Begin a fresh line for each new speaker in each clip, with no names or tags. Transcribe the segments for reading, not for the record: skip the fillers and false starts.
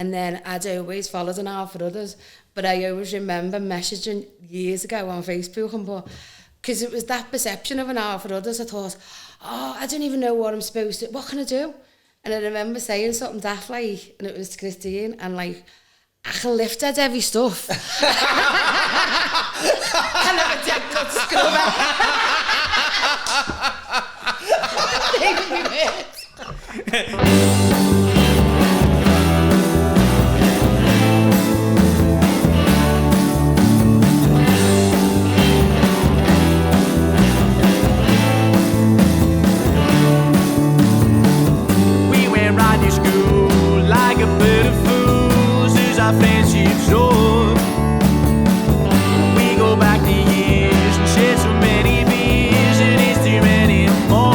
And then I'd always followed an hour for others, but I always remember messaging years ago on Facebook and because it was that perception of an hour for others, I thought, oh, I don't even know what I'm supposed to, what can I do? And I remember saying something daft like, and it was to Christine, and like, I can lift that heavy stuff. I never did good
We went right to school like a bit of fools as our friendship soared. We go back to years and shed so many beers, it is too many more.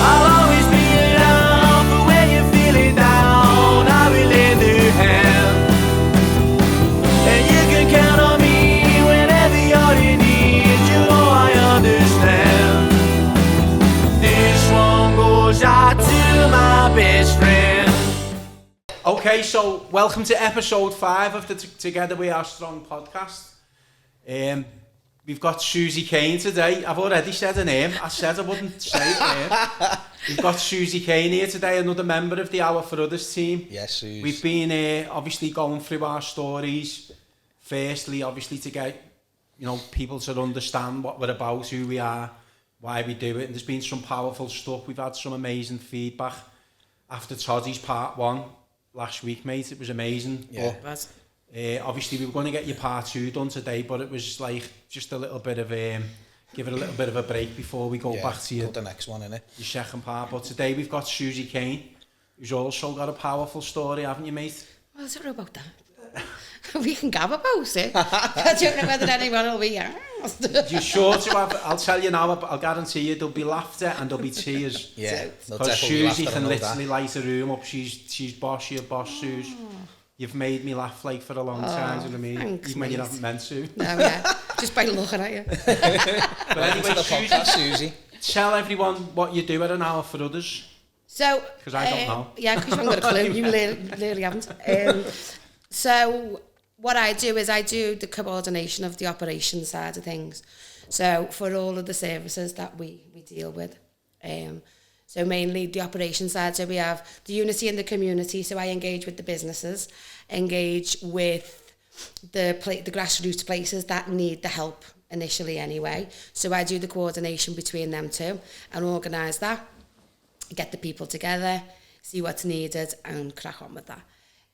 I'll always be around for when you're feeling down. I will lend a hand, and you can count on me whenever you're in need. You know I understand. This one goes out to my best friend.
Okay, so welcome to episode 5 of the Together We Are Strong podcast. We've got Susie Kane today. I've already said her name. I said I wouldn't say it there. We've got Susie Kane here today, another member of the Hour for Others team.
Yes, Susie.
We've been obviously going through our stories. Firstly, obviously to get people to understand what we're about, who we are, why we do it. And there's been some powerful stuff. We've had some amazing feedback after Toddy's part 1 last week, mate. It was amazing.
Yeah.
But, obviously we were going to get your part 2 done today, but it was like just a little bit of give it a little bit of a break before we go back to
the next one, innit?
Your second part. But today we've got Susie Kane, who's also got a powerful story, haven't you, mate?
Well, I don't know about that. We can gab about it. I don't know whether anyone will be asked.
You're sure to have, I'll tell you now, I'll guarantee you there'll be laughter and there'll be tears.
Yeah,
because Susie can literally light a room up. She's boss, you're boss, Suze. You've made me laugh like for a long time, you know what I mean?
Thanks,
even when you haven't meant to.
No, yeah, just by looking at you.
But anyway,
Susie,
tell everyone what you do at an Hour for Others.
So,
because I don't know.
Yeah, because you haven't got a clue. You literally haven't. So what I do is I do the coordination of the operations side of things. So for all of the services that we deal with. So mainly the operations side. So we have the unity in the community. So I engage with the businesses, engage with the grassroots places that need the help initially anyway. So I do the coordination between them two and organise that, get the people together, see what's needed and crack on with that.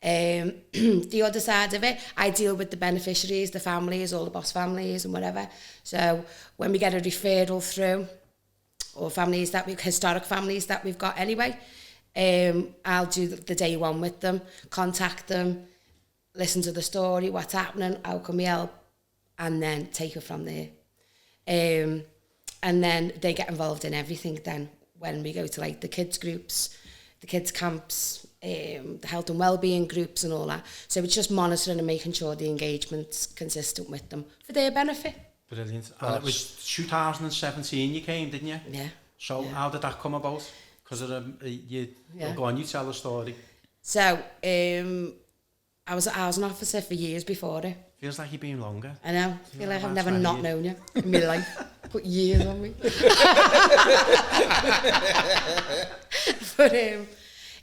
The other side of it, I deal with the beneficiaries, the families, all the boss families and whatever. So when we get a referral through, or historic families that we've got anyway, I'll do the day one with them, contact them, listen to the story, what's happening, how can we help, and then take it from there. And then they get involved in everything then when we go to like the kids groups, the kids camps, the health and wellbeing groups and all that. So it's just monitoring and making sure the engagement's consistent with them for their benefit.
Brilliant. And it was 2017 you came, didn't you?
Yeah.
So how did that come about? Because go on, you tell the story.
So I was an officer for years before it.
Feels like you've been longer.
I know. I feel like I've never not known you in my life. Put years on me. But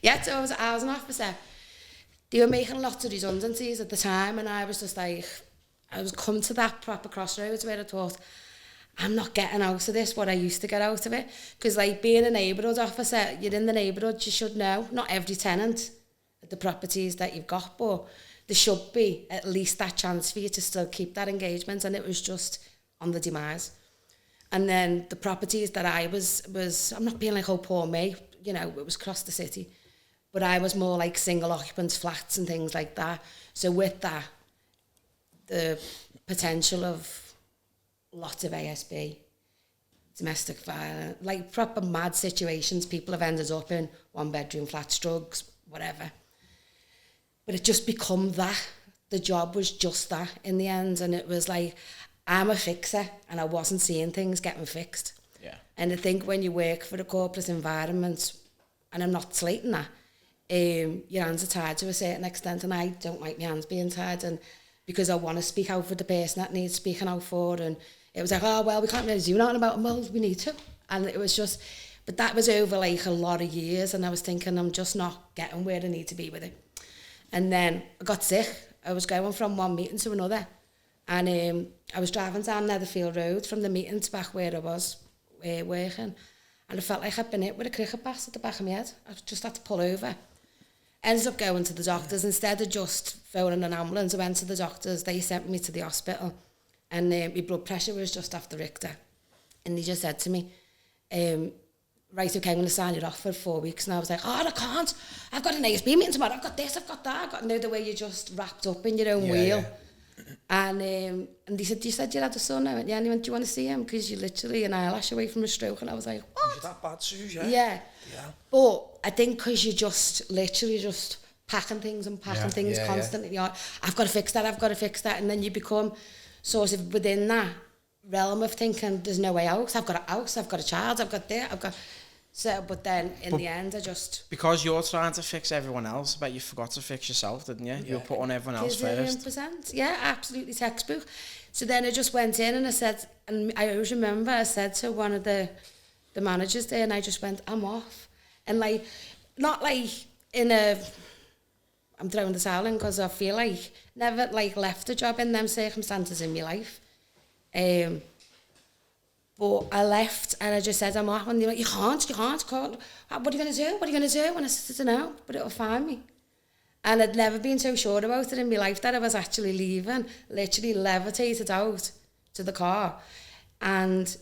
yeah, so I was an officer. They were making lots of redundancies at the time, and I was just like, I was come to that proper crossroads where I thought, I'm not getting out of this what I used to get out of it. Because like being a neighbourhood officer, you're in the neighbourhood, you should know, not every tenant at the properties that you've got, but there should be at least that chance for you to still keep that engagement, and it was just on the demise. And then the properties that I was I'm not being like, oh, poor me, you know, it was across the city, but I was more like single occupants flats and things like that. So with that, the potential of lots of ASB, domestic violence, like proper mad situations people have ended up in, 1-bedroom flats, drugs, whatever. But it just become that. The job was just that in the end, and it was like, I'm a fixer, and I wasn't seeing things getting fixed.
Yeah.
And I think when you work for a corporate environment, and I'm not slating that, your hands are tied to a certain extent, and I don't like my hands being tied, and because I want to speak out for the person that needs speaking out for, and it was like, oh, well, we can't really do nothing about it. Well, we need to. And it was just, but that was over like a lot of years, and I was thinking, I'm just not getting where I need to be with it. And then I got sick. I was going from one meeting to another, and I was driving down Netherfield Road from the meeting to back where I was working, and I felt like I'd been hit with a cricket bat at the back of my head. I just had to pull over. Ended up going to the doctors. Instead of just phoning an ambulance, I went to the doctors. They sent me to the hospital, and my blood pressure was just off the Richter. And they just said to me, right, okay, I'm going to sign it off for 4 weeks. And I was like, oh, I can't. I've got an ASB meeting tomorrow. I've got this, I've got that. I've got, the way you're just wrapped up in your own wheel. Yeah. And they said, you said you had a son? I went, yeah. And they went, do you want to see him? Because you're literally an eyelash away from a stroke. And I was like, what?
Is that bad, Susie?
Yeah. But I think because you're just literally just packing things and packing things constantly. You're, I've got to fix that, I've got to fix that. And then you become sort of within that realm of thinking there's no way out. I've got a house, I've got a child, I've got this, I've got... So, but then in the end, I just...
Because you're trying to fix everyone else, but you forgot to fix yourself, didn't you? You put on everyone else first.
1,000%. Yeah, absolutely textbook. So then I just went in and I said, and I always remember I said to one of the managers there, and I just went, I'm off. And like, not like in a... I'm throwing the towel in because I feel like never like left a job in them circumstances in my life. But I left and I just said, I'm off. And they're like, you can't. What are you going to do? What are you going to do? And I said, I don't know, but it'll find me. And I'd never been so sure about it in my life that I was actually leaving, literally levitated out to the car. And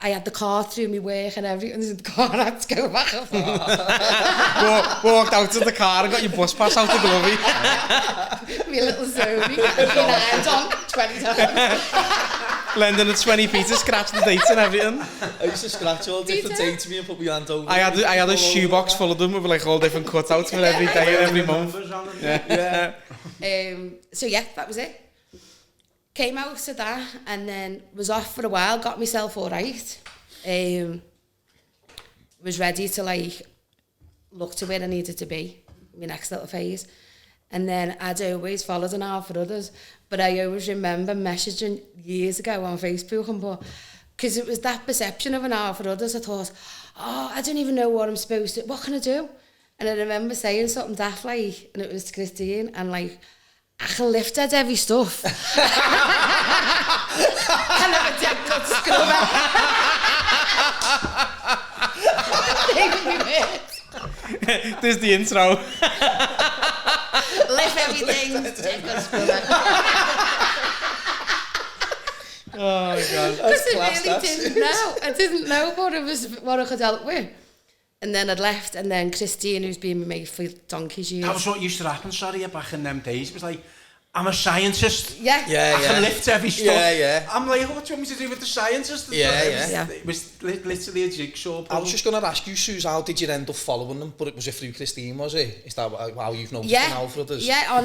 I had the car through me work and everything in the car. I had to go back and forth.
Walked out to the car and got your bus pass out the glory.
My little Zoe. Been ironed on 20 times.
Lending a 20p to scratch the dates and everything.
I used to scratch all different dates to me and put my hand over.
I had a shoebox full of them with like all different cutouts for every day and every month.
So yeah, that was it. Came out of that and then was off for a while, got myself all right. Was ready to like look to where I needed to be, my next little phase. And then I'd always followed an hour for others, but I always remember messaging years ago on Facebook and because it was that perception of an hour for others, I thought, oh, I don't even know what I'm supposed to, what can I do? And I remember saying something daft like, and it was to Christine, and like, I can lift that heavy stuff. And I'm a dead good scrubber.
This is the intro.
Lift everything. Dead good scrubber.
Oh my God.
Because I really didn't know. I didn't know what I could help with. And then I'd left, and then Christine, who's been with me for donkey's years.
That was what used to happen, back in them days. It was like, I'm a scientist.
Yeah.
I can lift heavy stuff.
Yeah.
I'm like, what do you want me to do with the scientist? It was literally a jigsaw puzzle.
I was just going to ask you, Suze, how did you end up following them? But it was through Christine, was it? Is that how you've noticed now for others?
Yeah, on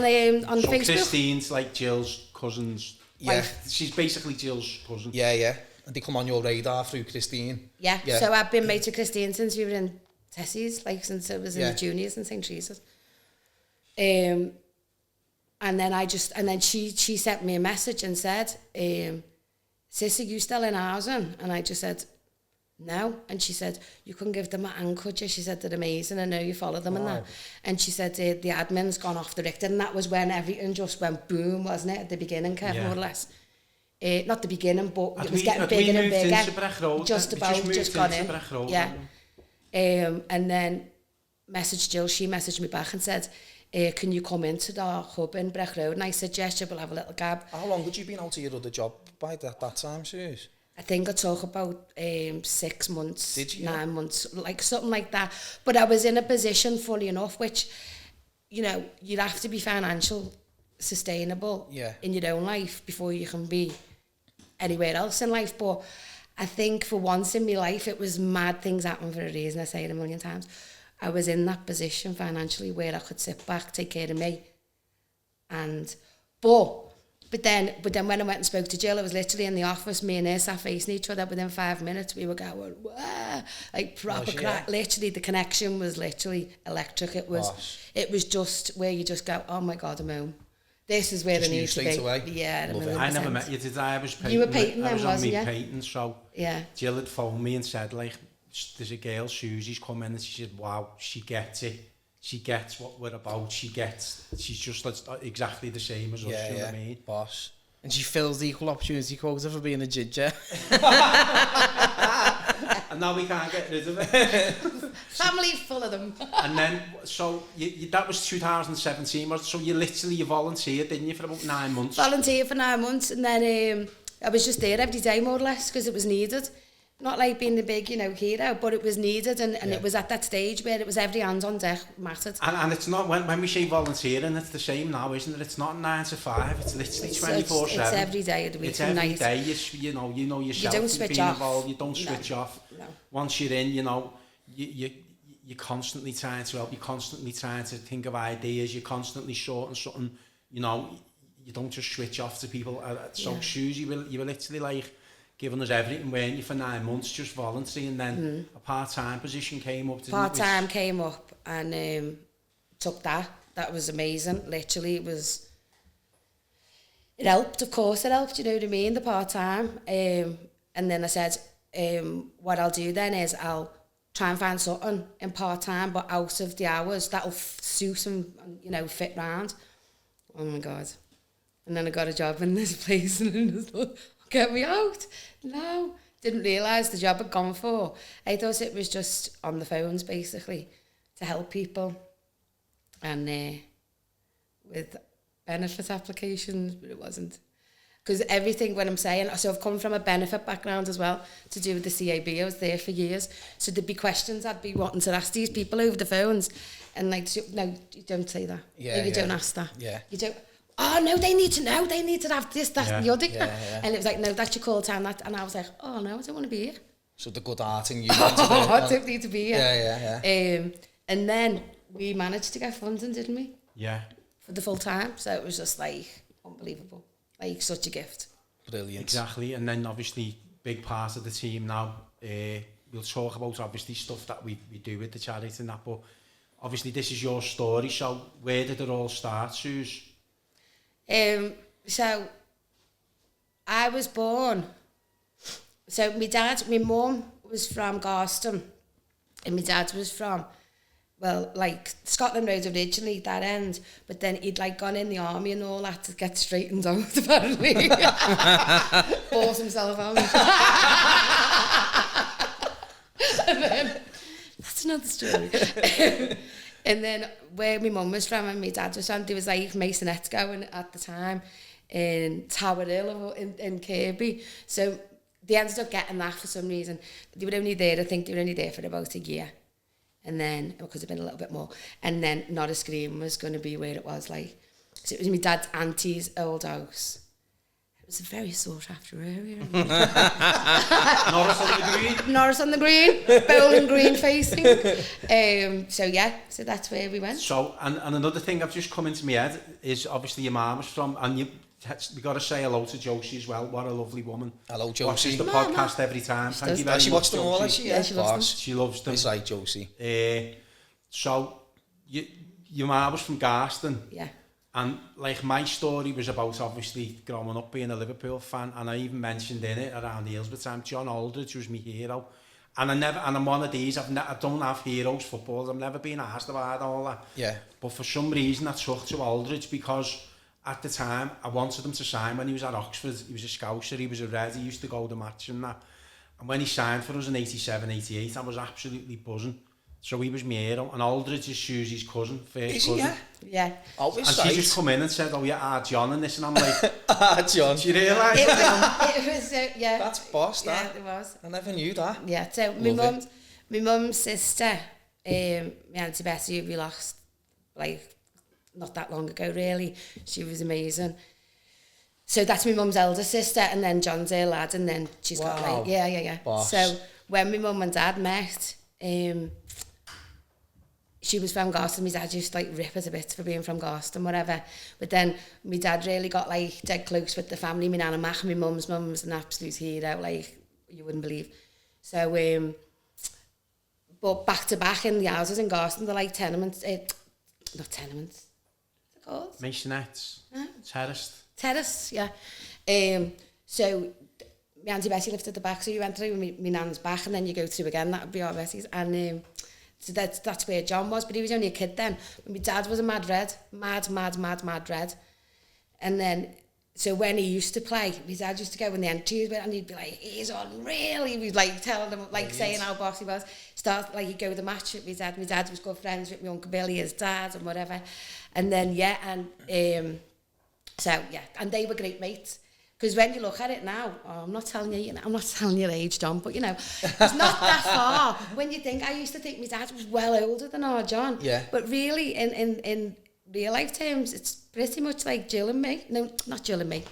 so
Facebook.
Christine's like Jill's cousin's
wife.
She's basically Jill's cousin.
Yeah. And they come on your radar through Christine.
Yeah. So I've been mate to Christine since we were in Tessie's, like since I was in the juniors in St. Teresa's. And then she sent me a message and said, Sis, are you still in housing? And I just said, no. And she said, you couldn't give them a hand, could you? She said, they're amazing, I know you follow them and that. And she said, the admin's gone off the Richter, and that was when everything just went boom, wasn't it, at the beginning, Kev, more or less. Not the beginning, but it was getting bigger and bigger. Just gone in. Yeah. And then messaged Jill, she messaged me back and said, can you come into the hub in Breck Road? And I said, yes, we'll have a little gab.
How long had you been out of your other job by that time, Suze?
I think I took about 6 months,
Did you?
9 months, like something like that. But I was in a position, funny enough, which, you know, you'd have to be financial sustainable in your own life before you can be anywhere else in life. But I think for once in my life, it was mad things happen for a reason, I say it a million times. I was in that position financially where I could sit back, take care of me. But But then when I went and spoke to Jill, I was literally in the office, me and her sat facing each other. Within 5 minutes, we were going, wah, like proper crack. Literally, the connection was literally electric. It was just where you just go, oh my God, I'm home. This is where
just
they need to be.
Away.
Yeah,
I never met you, did I?
You were painting then,
wasn't
you?
Painting, so Jill had phoned me and said, like, there's a girl, Susie's come in, and she said, wow, she gets it. She gets what we're about. She's just exactly the same as us, you know what I mean?
Boss.
And she fills the equal opportunity quota for being a ginger.
And now we can't get rid of it.
Family full of them.
And then, so that was 2017, so you volunteered, didn't you, for about 9 months?
Volunteered for 9 months, and then I was just there every day, more or less, because it was needed. Not like being the big, hero, but it was needed, and it was at that stage where it was every hand on deck mattered.
And it's not, when we say volunteering, it's the same now, isn't it? It's not 9 to 5, it's literally 24/7.
It's every day of the week.
It's every day, you know yourself.
You don't switch off.
Involved, you don't switch off.
No.
Once you're in, you're constantly trying to help, you're constantly trying to think of ideas, you're constantly sorting something, you don't just switch off to people. So Susie, you were literally like, giving us everything, weren't you, for 9 months, just volunteering, and then a part-time position came up.
Part-time came up, and took that. That was amazing. Literally, it helped, of course it helped, you know what I mean, the part-time. And then I said, what I'll do then is I'll try and find something in part-time, but out of the hours, that'll suit and, fit round. Oh my God. And then I got a job in this place, and it was like, get me out. No, didn't realise the job had gone for. I thought it was just on the phones, basically, to help people. And with benefit applications, but it wasn't. Because everything, when I'm saying, so I've come from a benefit background as well, to do with the CAB. I was there for years. So there'd be questions I'd be wanting to ask these people over the phones. And like, no, you don't say that.
Yeah,
you don't ask that.
Yeah.
You don't. Oh, no, they need to know. They need to have this, that, and the other.
Yeah.
And it was like, no, that's your call time. And I was like, oh, no, I don't want to be here.
So the good art in you.
I don't need to be here.
Yeah.
And then we managed to get funding, didn't we?
Yeah.
For the full time. So it was just like unbelievable. Like such a gift.
Brilliant.
Exactly. And then obviously, big part of the team now. We'll talk about obviously stuff that we do with the charity and that, but obviously this is your story. So where did it all start, Suze?
So I was born. So my mum was from Garston, and my dad was from, well, like Scotland Road originally, that end, but then he'd like gone in the army and all that to get straightened out, apparently. Bought himself out. And then, that's another story. And then where my mum was from and my dad was from, there was like Masonettes going at the time in Tower Hill in Kirby. So they ended up getting that for some reason. They were only there, I think they were only there for about a year. And then, it could have been a little bit more. And then Norris Green was going to be where it was like. So it was my dad's auntie's old house. It was a very sought after area.
Norris on the Green?
Norris on the Green, Bowling Green facing. So that's where we went.
So, and another thing I've just come into my head is obviously your mum was from, and we got to say hello to Josie as well. What a lovely woman.
Hello, Josie.
Watches the podcast every time. Thank you very much.
She watched them all, actually.
Yeah, she loves them.
She loves them.
It's like Josie.
So, your mum was from Garston.
Yeah.
And like my story was about obviously growing up being a Liverpool fan, and I even mentioned in it around the Hillsborough time, John Aldridge was my hero. And I'm one of these, I don't have heroes footballers, I've never been asked about all that.
Yeah.
But for some reason I took to Aldridge because at the time I wanted him to sign when he was at Oxford. He was a Scouser, he was a Red, he used to go to match and that. And when he signed for us in 87, 88, I was absolutely buzzing. So he was my hero, and Aldridge is Susie's cousin, first cousin.
Yeah.
Always
and she just come in and said, oh yeah, John and this, and I'm like,
John.
Do you realise
It was yeah.
That's boss, that.
Yeah, it was.
I never knew that.
Yeah, so my mum's sister, my Auntie Betty, we lost, like, not that long ago, really. She was amazing. So that's my mum's elder sister, and then John's her lad, and then she's got, like, yeah.
Boss.
So when my mum and dad met, she was from Garston. My dad used to like rip us a bit for being from Garston, whatever. But then my dad really got like dead close with the family. My nan and Mac, my mum's an absolute hero, like you wouldn't believe. So, but back to back in the houses in Garston, they're like tenements, not tenements, what's it called?
Masonettes, terraced,
yeah. So my Auntie Betty lived at the back, so you went through my nan's back, and then you go through again. That would be our Betty's, and so that's where John was. But he was only a kid then. But my dad was a mad red, mad red. And then, so when he used to play, my dad used to go in the entries, and he'd be like, "He's unreal." He was like telling them, like saying how boss he was. Start like he'd go to the match with my dad. My dad was good friends with my Uncle Billy, his dad, and whatever. And then so yeah, and they were great mates. Because when you look at it now, I'm not telling your age, John, but you know, it's not that far. When you think, I used to think my dad was well older than our John.
Yeah.
But really, in real life terms, it's pretty much like Jill and me. No, not Jill and me.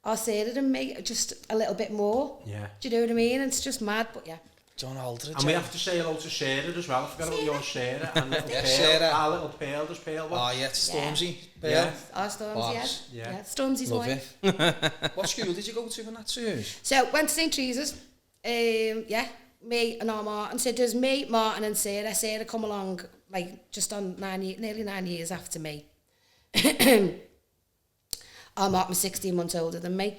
Or Sarah and me, just a little bit more.
Yeah.
Do you know what I mean? It's just mad, but yeah.
John Aldridge.
And we have to say hello to Sarah as well. I forgot about your Sarah. And little Pearl,
Sarah.
Our little Pearl, does Pearl one?
Oh, yeah, it's Stormzy.
Yeah.
Our Stormzy, yeah. Stormzy's
Love
wife.
it. What school did you go to in that series?
So, went to St. Teresa's. Me and our Martin. So, there's me, Martin and Sarah. Sarah come along, like, just on nearly 9 years after me. Our Martin was 16 months older than me.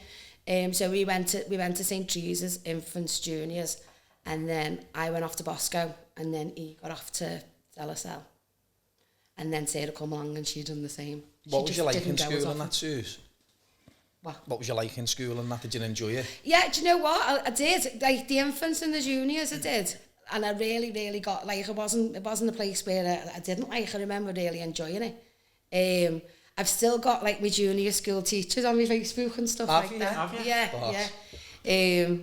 So, we went to St. Teresa's Infants Juniors. And then I went off to Bosco, and then he got off to LSL. And then Sarah come along, and she done the same.
What was you like in school and that, Suze?
What
was you like in school and that? Did you enjoy it?
Yeah, do you know what? I did. Like, the infants and the juniors, I did. And I really, really got, like, it wasn't a place where I didn't like. I remember really enjoying it. I've still got, like, my junior school teachers on my Facebook and stuff like that.
Have you?
Yeah.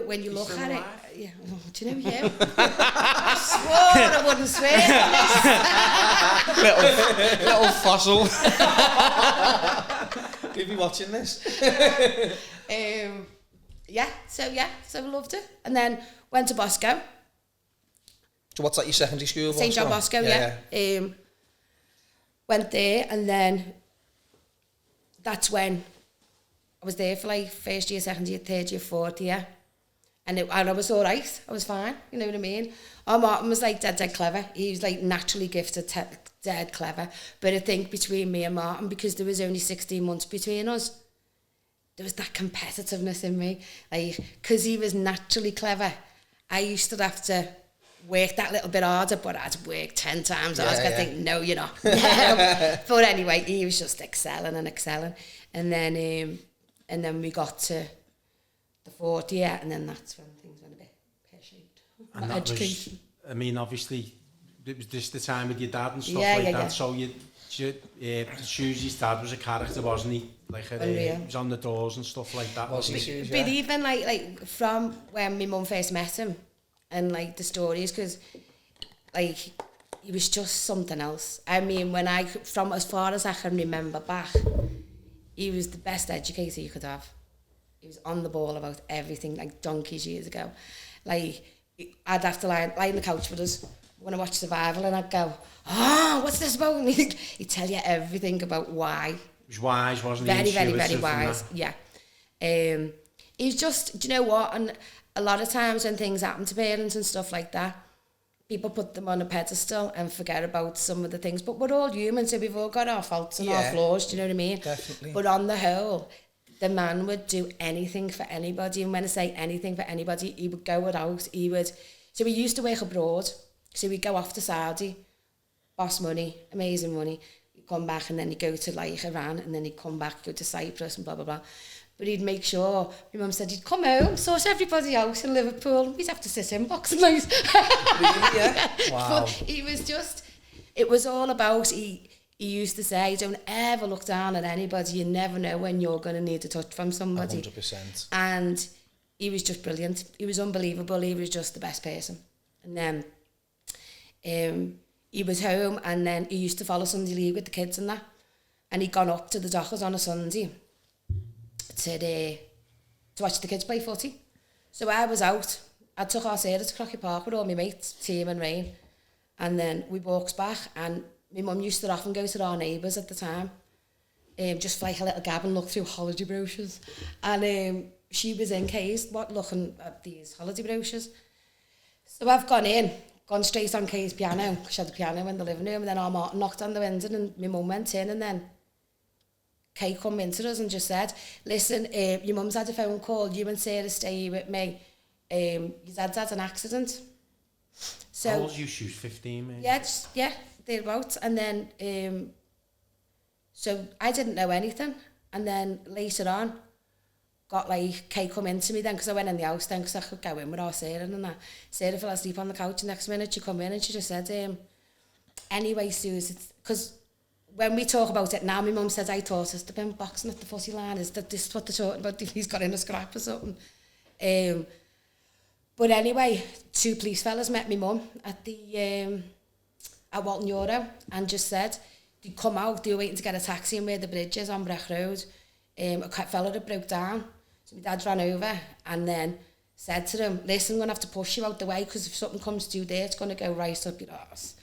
When you look at it, yeah. Oh, do you know him? I swore I wouldn't swear.
little fossil.
You'll be watching this.
So I loved it, and then went to Bosco.
So what's that, your secondary school?
St. John Bosco, yeah. Went there, and then that's when I was there for like first year, second year, third year, fourth year. And I was all right. I was fine. You know what I mean? Our Martin was like dead clever. He was like naturally gifted, dead clever. But I think between me and Martin, because there was only 16 months between us, there was that competitiveness in me. Like, because he was naturally clever, I used to have to work that little bit harder, but I'd work 10 times harder. I think, no, you're not. But anyway, he was just excelling. And then we got to the fourth year, and then that's when things went a bit pear-shaped.
And that education. Was, I mean, obviously, it was just the time with your dad and stuff that. Yeah. So Susie's dad was a character, wasn't he? Like, he was on the doors and stuff like that. Wasn't he?
But even like from when my mum first met him, and like the stories, because like he was just something else. I mean, from as far as I can remember back, he was the best educator you could have. He was on the ball about everything, like donkeys years ago. Like, I'd have to lie on the couch with us when I watched Survival, and I'd go, what's this about? And he'd tell you everything about why.
He was wise, wasn't he?
Very wise, yeah. He was just, do you know what? And a lot of times when things happen to parents and stuff like that, people put them on a pedestal and forget about some of the things. But we're all human, so we've all got our faults and our flaws, do you know what I mean?
Definitely.
But on the whole, the man would do anything for anybody. And when I say anything for anybody, he would go without. So he used to work abroad. So he'd go off to Saudi, boss money, amazing money. He'd come back, and then he'd go to like Iran, and then he'd come back, go to Cyprus and blah, blah, blah. But he'd make sure, my mum said he'd come home, sort everybody out in Liverpool. We'd have to sit in boxing night.
Really, yeah? Wow.
But he was just, it was all about, he used to say, don't ever look down at anybody. You never know when you're going to need a touch from somebody.
100%.
And he was just brilliant. He was unbelievable. He was just the best person. And then he was home, and then he used to follow Sunday League with the kids and that. And he'd gone up to the Dockers on a Sunday to watch the kids play footy. So I was out. I took our Sarah to Crocky Park with all my mates, Team and Rain. And then we walks back, and my mum used to often go to our neighbours at the time, just for like a little gab and look through holiday brochures. And she was in Kay's, looking at these holiday brochures. So I've gone straight on Kay's piano. She had the piano in the living room, and then our Martin knocked on the window, and my mum went in, and then Kay come into us and just said, listen, your mum's had a phone call, you and Sarah stay with me. Your dad's had an accident. So,
how old was you? She was 15, maybe?
Yeah, thereabouts. And then, so I didn't know anything. And then later on, got like, Kay come into me then, because I went in the house then, because I could go in with our Sarah and that. Sarah fell asleep on the couch, and next minute she come in and she just said, anyway, Susie, because when we talk about it now, my mum says, I thought us to been boxing at the footy line. Is that this what they're talking about? He's got in a scrap or something. But anyway, 2 police fellas met my mum at the at Walton Euro and just said they come out, they were waiting to get a taxi and where the bridge is on Breck Road. A fella that broke down. So my dad ran over and then said to them, listen, I'm going to have to push you out the way because if something comes to you there, it's going to go right up your arse.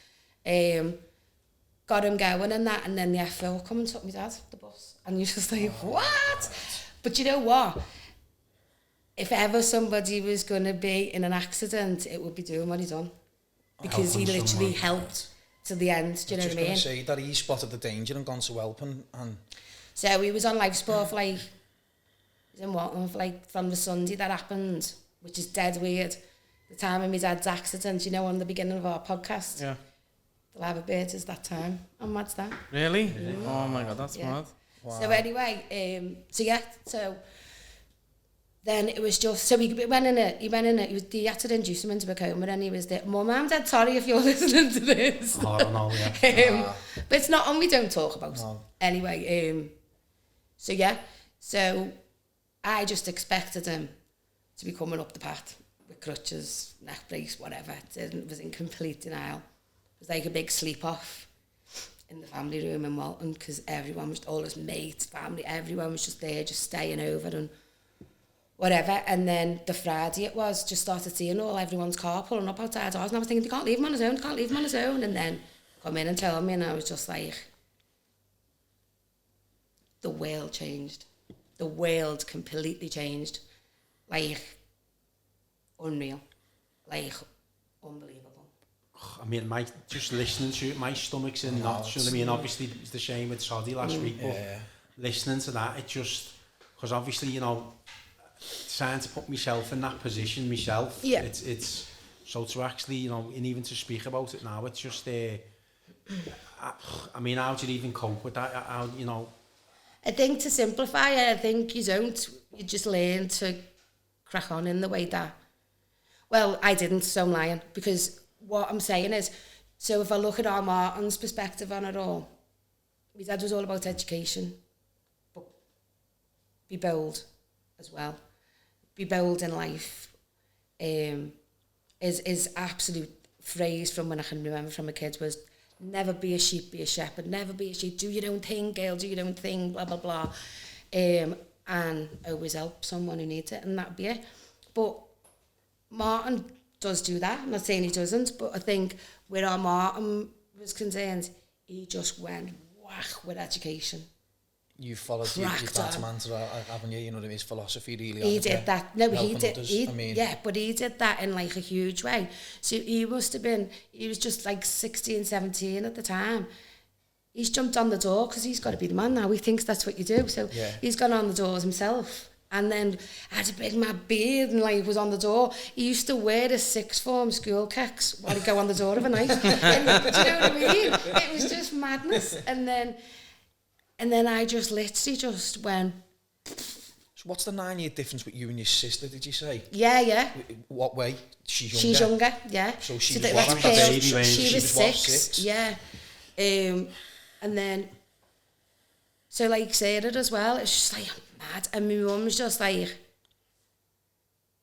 Got him going and that, and then the AHFO come and took my dad, the bus. And you're just like, what? But you know what? If ever somebody was going to be in an accident, it would be doing what he done. Because he literally helped to the end, do you know what I mean?
I was just going to say that he spotted the danger and gone to help and...
So he was on life support for like, in Walton, for like from the Sunday that happened, which is dead weird. The time of my dad's accident, you know, on the beginning of our podcast.
Yeah.
The Lava Bird is that time. How mad's that?
Really? Oh my God, that's mad.
Wow. So anyway, so then it was just, so he went in it, he had to induce him into a coma, and he was there, Mum, I'm dead sorry if you're listening to this.
Oh, I don't know, yeah.
But it's not, and we don't talk about
No.
Anyway, so I just expected him to be coming up the path with crutches, neck brace, whatever. It was in complete denial. It was like a big sleep off in the family room in Walton, because everyone was, all his mates, family, everyone was just there, just staying over and whatever. And then the Friday it was, just started seeing everyone's car pulling up outside ours, and I was thinking, you can't leave him on his own, And then come in and tell me, and I was just like, the world changed. The world completely changed. Like, unreal. Like, unbelievable.
I mean, just listening to it, my stomach's in knots, you know what I mean? Obviously, it's the same with Suzi last week, but listening to that, it just, because obviously, you know, trying to put myself in that position myself, it's so to actually, you know, and even to speak about it now, it's just, I mean, how do you even cope with that? How, you know?
I think to simplify it, I think you just learn to crack on in the way that, well, I didn't, so I'm lying, because what I'm saying is, so if I look at our Martin's perspective on it all, my dad was all about education, but be bold as well. Be bold in life is absolute phrase from when I can remember from a kid was, never be a sheep, be a shepherd. Never be a sheep. Do your own thing, girl. Do your own thing, blah, blah, blah. And always help someone who needs it, and that'd be it. But Martin does do that. I'm not saying he doesn't, but I think where our Martin was concerned, he just went whack with education.
You followed your dad's mantra, haven't you? You know what I mean? His philosophy really.
He did that. No, he did.
Others,
yeah, but he did that in like a huge way. So he was just like 16, 17 at the time. He's jumped on the door because he's got to be the man now. He thinks that's what you do. So he's gone on the doors himself. And then had a big mad beard and like was on the door. He used to wear his sixth form school kicks while he'd go on the door of a night. Do you know what I mean? It was just madness. And then I just literally just went.
So what's the 9-year difference with you and your sister, did you say?
Yeah.
What way? She's younger?
She's younger, yeah.
So she
was 6. Yeah. And then, so like Sarah as well, it's just like mad. And my mum's just like,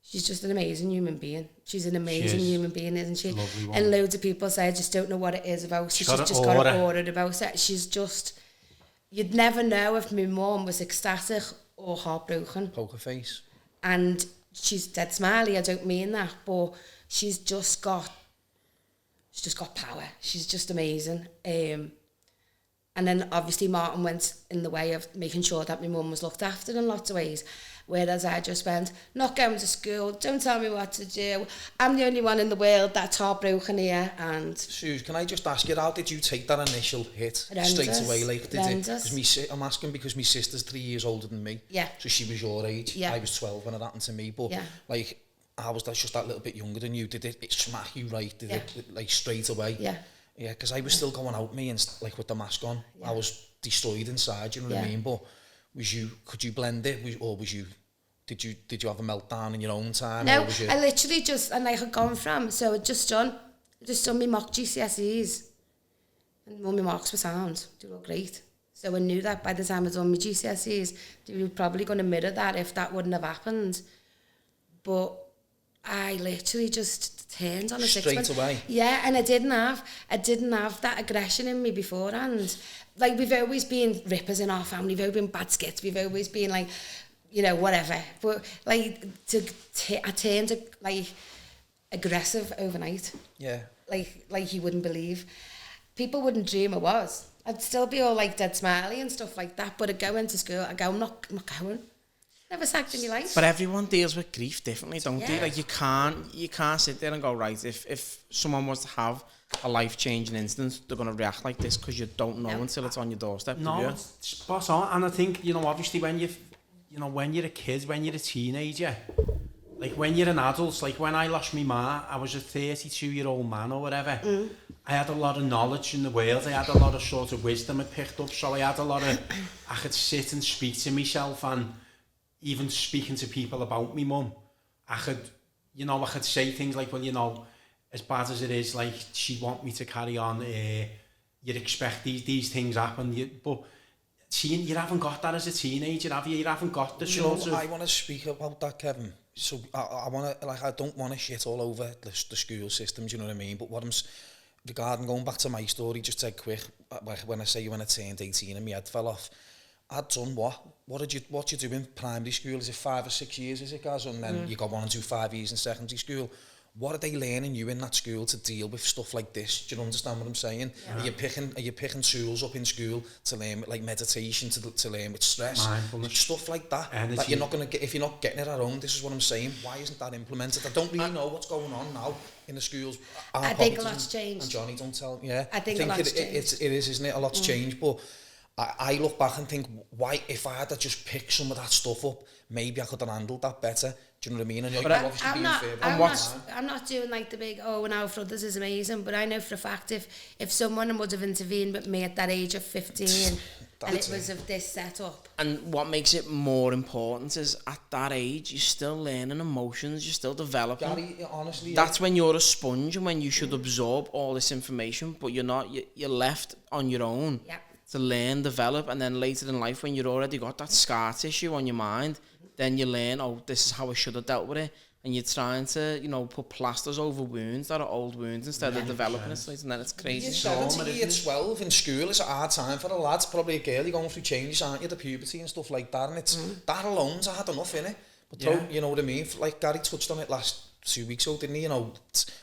she's just an amazing human being. She's an amazing human being, isn't she? And loads of people say, I just don't know what it is about her. She's just got an aura about it. She's just, you'd never know if my mum was ecstatic or heartbroken.
Poker face.
And she's dead smiley, I don't mean that, but she's just got she's just got power. She's just amazing. And then obviously Martin went in the way of making sure that my mum was looked after in lots of ways. Whereas I just went, not going to school, don't tell me what to do. I'm the only one in the world that's heartbroken here. And
Suze, can I just ask you, how did you take that initial hit straight away? Like, did it? I'm asking because my sister's 3 years older than me.
Yeah.
So she was your age.
Yeah.
I was 12 when it happened to me. But like, I was just that little bit younger than you. Did it smack you right? Did it like straight away?
Yeah.
Yeah, because I was still going out me and like with the mask on. Yeah. I was destroyed inside, you know what I mean? But could you blend it? Did you have a meltdown in your own time?
No,
or was you...
I literally just, and I had gone from, so I'd just done my mock GCSEs. And all my marks were sound, they were all great. So I knew that by the time I'd done my GCSEs, they were probably going to mirror that if that wouldn't have happened. But I literally just turned on a sixpence.
Straight away?
Yeah, and I didn't have that aggression in me beforehand. Like, we've always been rippers in our family, we've always been bad skits, we've always been like, you know, whatever. But like, I turned like aggressive overnight.
Yeah.
Like you wouldn't believe. People wouldn't dream I was. I'd still be all like dead smiley and stuff like that. But I'd go into school, I'd go, I'm not going. Never sacked in your life.
But everyone deals with grief differently, don't they? Like, you can't sit there and go, right, if someone was to have a life-changing instance, they're going to react like this because you don't know until it's on your doorstep.
No, spot on. And I think, you know, obviously when you're a kid, when you're a teenager, like when you're an adult, like when I lost my ma, I was a 32-year-old man or whatever. I had a lot of knowledge in the world. I had a lot of sort of wisdom I picked up. So I had a lot of, I could sit and speak to myself, and even speaking to people about me mum, I could say things like, well, you know, as bad as it is, like, she'd want me to carry on, you'd expect these things happen, but you haven't got that as a teenager, have you? You haven't got the sort of...
I want to speak about that, Kevin. So I want to, like, I don't want to shit all over the school systems, you know what I mean? But what I'm, regarding going back to my story, just dead quick, when I turned 18 and my head fell off, I'd done what you do in primary school? Is it 5 or 6 years, is it, guys? And then you got 1 and 2, 5 years in secondary school. What are they learning you in that school to deal with stuff like this? Do you understand what I'm saying? Yeah. Are you picking tools up in school to learn, like meditation, to learn with stress, stuff like that? Energy. That you're not going to get if you're not getting it at home. This is what I'm saying. Why isn't that implemented? I don't really know what's going on now in the schools.
I think a lot's changed.
And Johnny, don't tell. Yeah,
I think a lot's changed.
It is, isn't it? A lot's changed, but I look back and think, why, if I had to just pick some of that stuff up, maybe I could have handled that better. Do you know what I mean? And you're obviously being fair.
I'm not doing like the big, now for others is amazing, but I know for a fact if someone would have intervened with me at that age of 15 and it was of this setup.
And what makes it more important is at that age, you're still learning emotions, you're still developing.
Gary, honestly,
that's when you're a sponge and when you should absorb all this information, but you're not, you're left on your own.
Yeah.
To learn, develop, and then later in life when you're already got that scar tissue on your mind, then you learn, this is how I should have dealt with it, and you're trying to, put plasters over wounds that are old wounds instead of developing it, and then it's crazy.
Year 7 year 12 in school is a hard time for a lad, probably a girl, you're going through changes, aren't you, the puberty and stuff like that, and it's that alone's had enough in it, but you know what I mean, like Gary touched on it last 2 weeks ago, didn't he?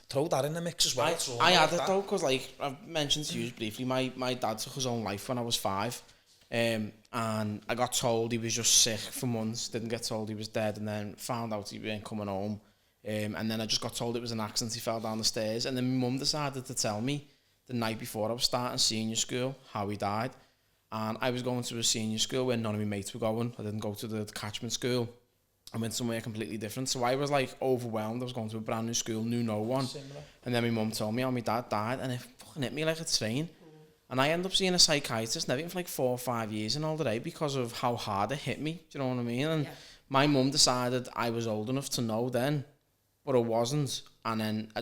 Throw that in the mix as well.
I had it though, because like I've mentioned to you briefly, my dad took his own life when I was 5, and I got told he was just sick for months, didn't get told he was dead, and then found out he wasn't coming home, and then I just got told it was an accident, he fell down the stairs, and then my mum decided to tell me the night before I was starting senior school how he died, and I was going to a senior school where none of my mates were going. I didn't go to the catchment school. I went somewhere completely different. So I was like overwhelmed. I was going to a brand new school, knew no one. Similar. And then my mum told me how my dad died, and it fucking hit me like a train. And I ended up seeing a psychiatrist and everything for like 4 or 5 years in all the day because of how hard it hit me. Do you know what I mean? And my mum decided I was old enough to know then, but I wasn't. And then they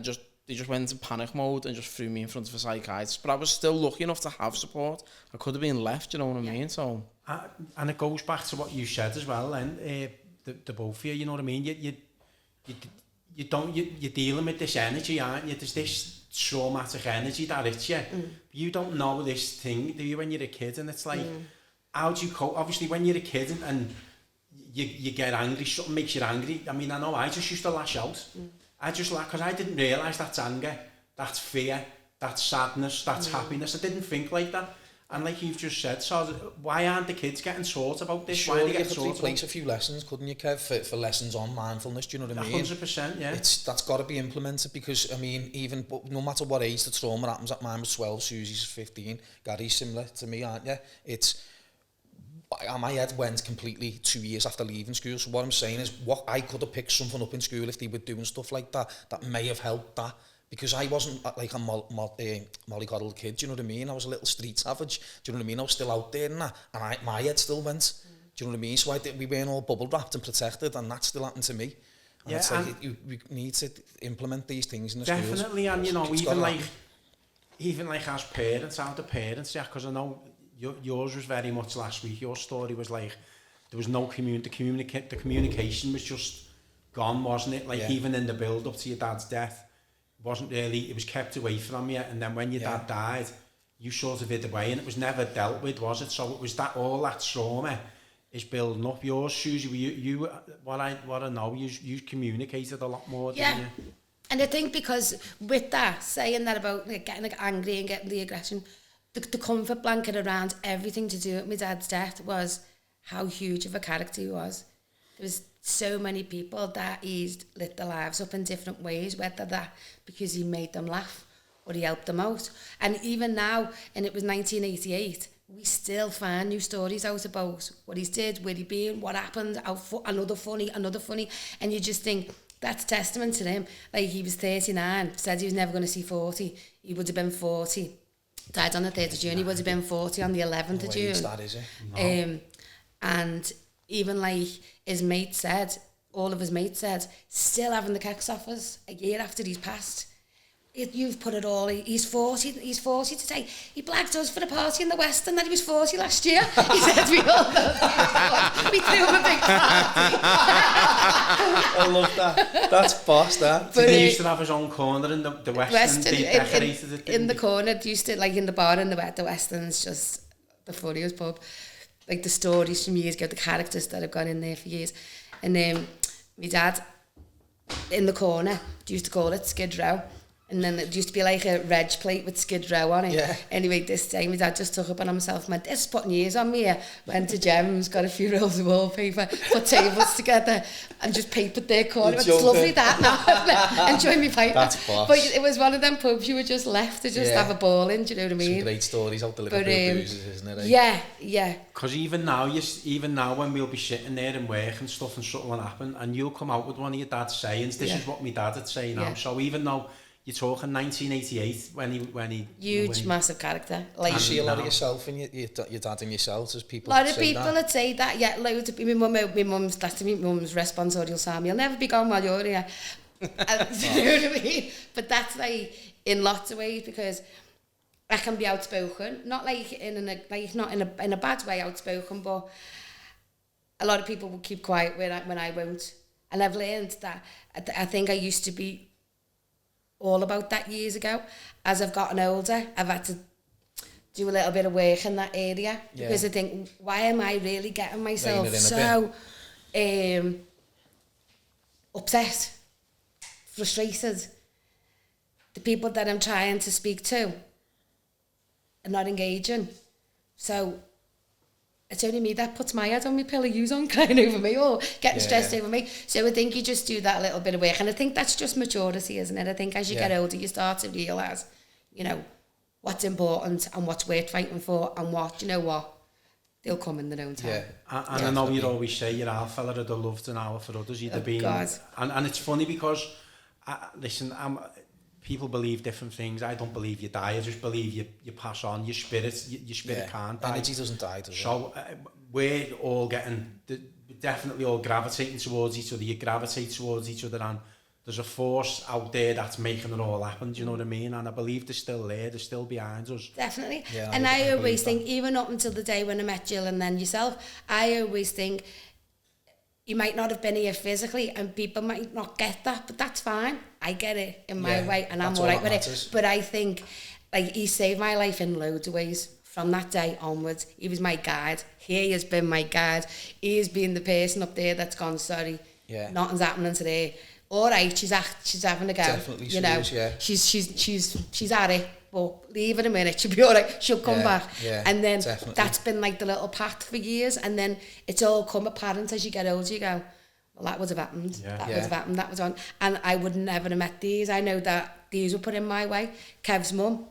just went into panic mode and just threw me in front of a psychiatrist. But I was still lucky enough to have support. I could have been left, you know what I mean? So.
And it goes back to what you said as well, and the both of you, you know what I mean? You're dealing with this energy, aren't you? There's this traumatic energy that hits you. You don't know this thing, do you, when you're a kid? And it's like, how do you cope? Obviously, when you're a kid and you get angry, something makes you angry. I mean, I know I just used to lash out. I just because I didn't realise that's anger, that's fear, that sadness, that happiness. I didn't think like that. And like you've just said, so why aren't the kids getting taught about this?
Sure,
why are they
you
getting
could
taught
replace a few lessons, couldn't you, Kev, for lessons on mindfulness, do you know what I mean?
100%, yeah.
That's got to be implemented because, I mean, even no matter what age the trauma happens, at mine was 12, Susie's 15, Gary's similar to me, aren't you? My head went completely 2 years after leaving school, so what I'm saying is what I could have picked something up in school if they were doing stuff like that may have helped that. Because I wasn't like a mollycoddled kid, do you know what I mean? I was a little street savage, do you know what I mean? I was still out there and that, and my head still went, do you know what I mean? So we weren't all bubble wrapped and protected, and that still happened to me. And
yeah,
it's like, we need to implement these things in the schools.
Definitely, and you know, even like as parents, out of parents, yeah, because I know yours was very much last week, your story was like, there was no the communication was just gone, wasn't it? Like even in the build up to your dad's death, wasn't really, it was kept away from you, and then when your dad died, you sort of hid away, and it was never dealt with, was it? So it was that all that trauma is building up. Yours, Susie, you what I know, you communicated a lot more, didn't you?
And I think because with that, saying that about like, getting like, angry and getting the aggression, the comfort blanket around everything to do with my dad's death was how huge of a character he was. There was so many people that he's lit their lives up in different ways, whether that because he made them laugh or he helped them out. And even now, and it was 1988, we still find new stories out about what he did, where he been, what happened, another funny, and you just think, that's testament to him. Like, he was 39, said he was never going to see 40, he would have been 40, died on the 3rd of June, he would have been 40 on the 11th of June.
That is it.
No.
And even like his mate said, all of his mates said, still having the keks offers a year after he's passed. You've put it all, he's 40 today. He blagged us for the party in the Western that he was 40 last year. He said we all know we threw him a big party.
I love that. That's boss, that.
But
he used to have his own corner in the Western, they decorated it.
In the corner, used to, like in the bar in the Western's just the funniest pub. Like the stories from years ago, the characters that have gone in there for years. And my dad, in the corner, used to call it Skid Row. And then it used to be like a reg plate with Skid Row on it.
Yeah.
Anyway, this day my dad just took it on himself, went, this is putting years on me here. Went to Gems, got a few rolls of wallpaper, put tables together and just papered their corner. It's lovely that now. Enjoy me paper.
That's boss.
But it was one of them pubs you were just left to just have a ball in, do you know what I mean?
Some great stories out the Liverpool Bruises, isn't it?
Yeah.
Because even now when we'll be sitting there and work and stuff and something will happen and you'll come out with one of your dad's sayings, this is what my dad would say now. Yeah. So even though you're talking 1988 when he
huge, massive character. Like,
you see a lot of yourself and your dad and yourself as people.
A lot of people that say that. Yeah, loads of people. My mum's responsorial Sam. You'll never be gone while you're here. You know what I mean? But that's like in lots of ways because I can be outspoken, not like in a bad way outspoken, but a lot of people will keep quiet when I won't. And I've learned that I think I used to be all about that years ago. As I've gotten older, I've had to do a little bit of work in that area because I think, why am I really getting myself so upset, frustrated? The people that I'm trying to speak to are not engaging. So it's only me that puts my head on my pillow, yous on crying over me or getting stressed over me. So I think you just do that little bit of work. And I think that's just maturity, isn't it? I think as you get older, you start to realise, you know, what's important and what's worth fighting for and what, you know what, they'll come in their own time.
And I know you'd always say you're our fella that loved an hour for others. You'd have been.
God.
And it's funny because, listen, people believe different things. I don't believe you die. I just believe you pass on. Your spirit can't die.
Energy doesn't die, does it?
So we're all definitely all gravitating towards each other. You gravitate towards each other, and there's a force out there that's making it all happen. Do you know what I mean? And I believe they're still there. They're still behind us.
Definitely. Yeah, and I always think, even up until the day when I met Jill and then yourself, I always think, you might not have been here physically and people might not get that, but that's fine. I get it in my way and I'm all right with it. But I think, like, he saved my life in loads of ways. From that day onwards, he was my guide. He has been my guide. He has been the person up there that's gone, sorry, nothing's happening today. All right, she's having a go.
Definitely,
she's at it, but leave it a minute, she'll be all right, she'll come back.
Yeah,
and then
definitely.
that's been like the little path for years, and then it's all come apparent as you get older. You go, well, that would have happened, that would have happened, that was on, and I would never have met these. I know that these were put in my way. Kev's mum,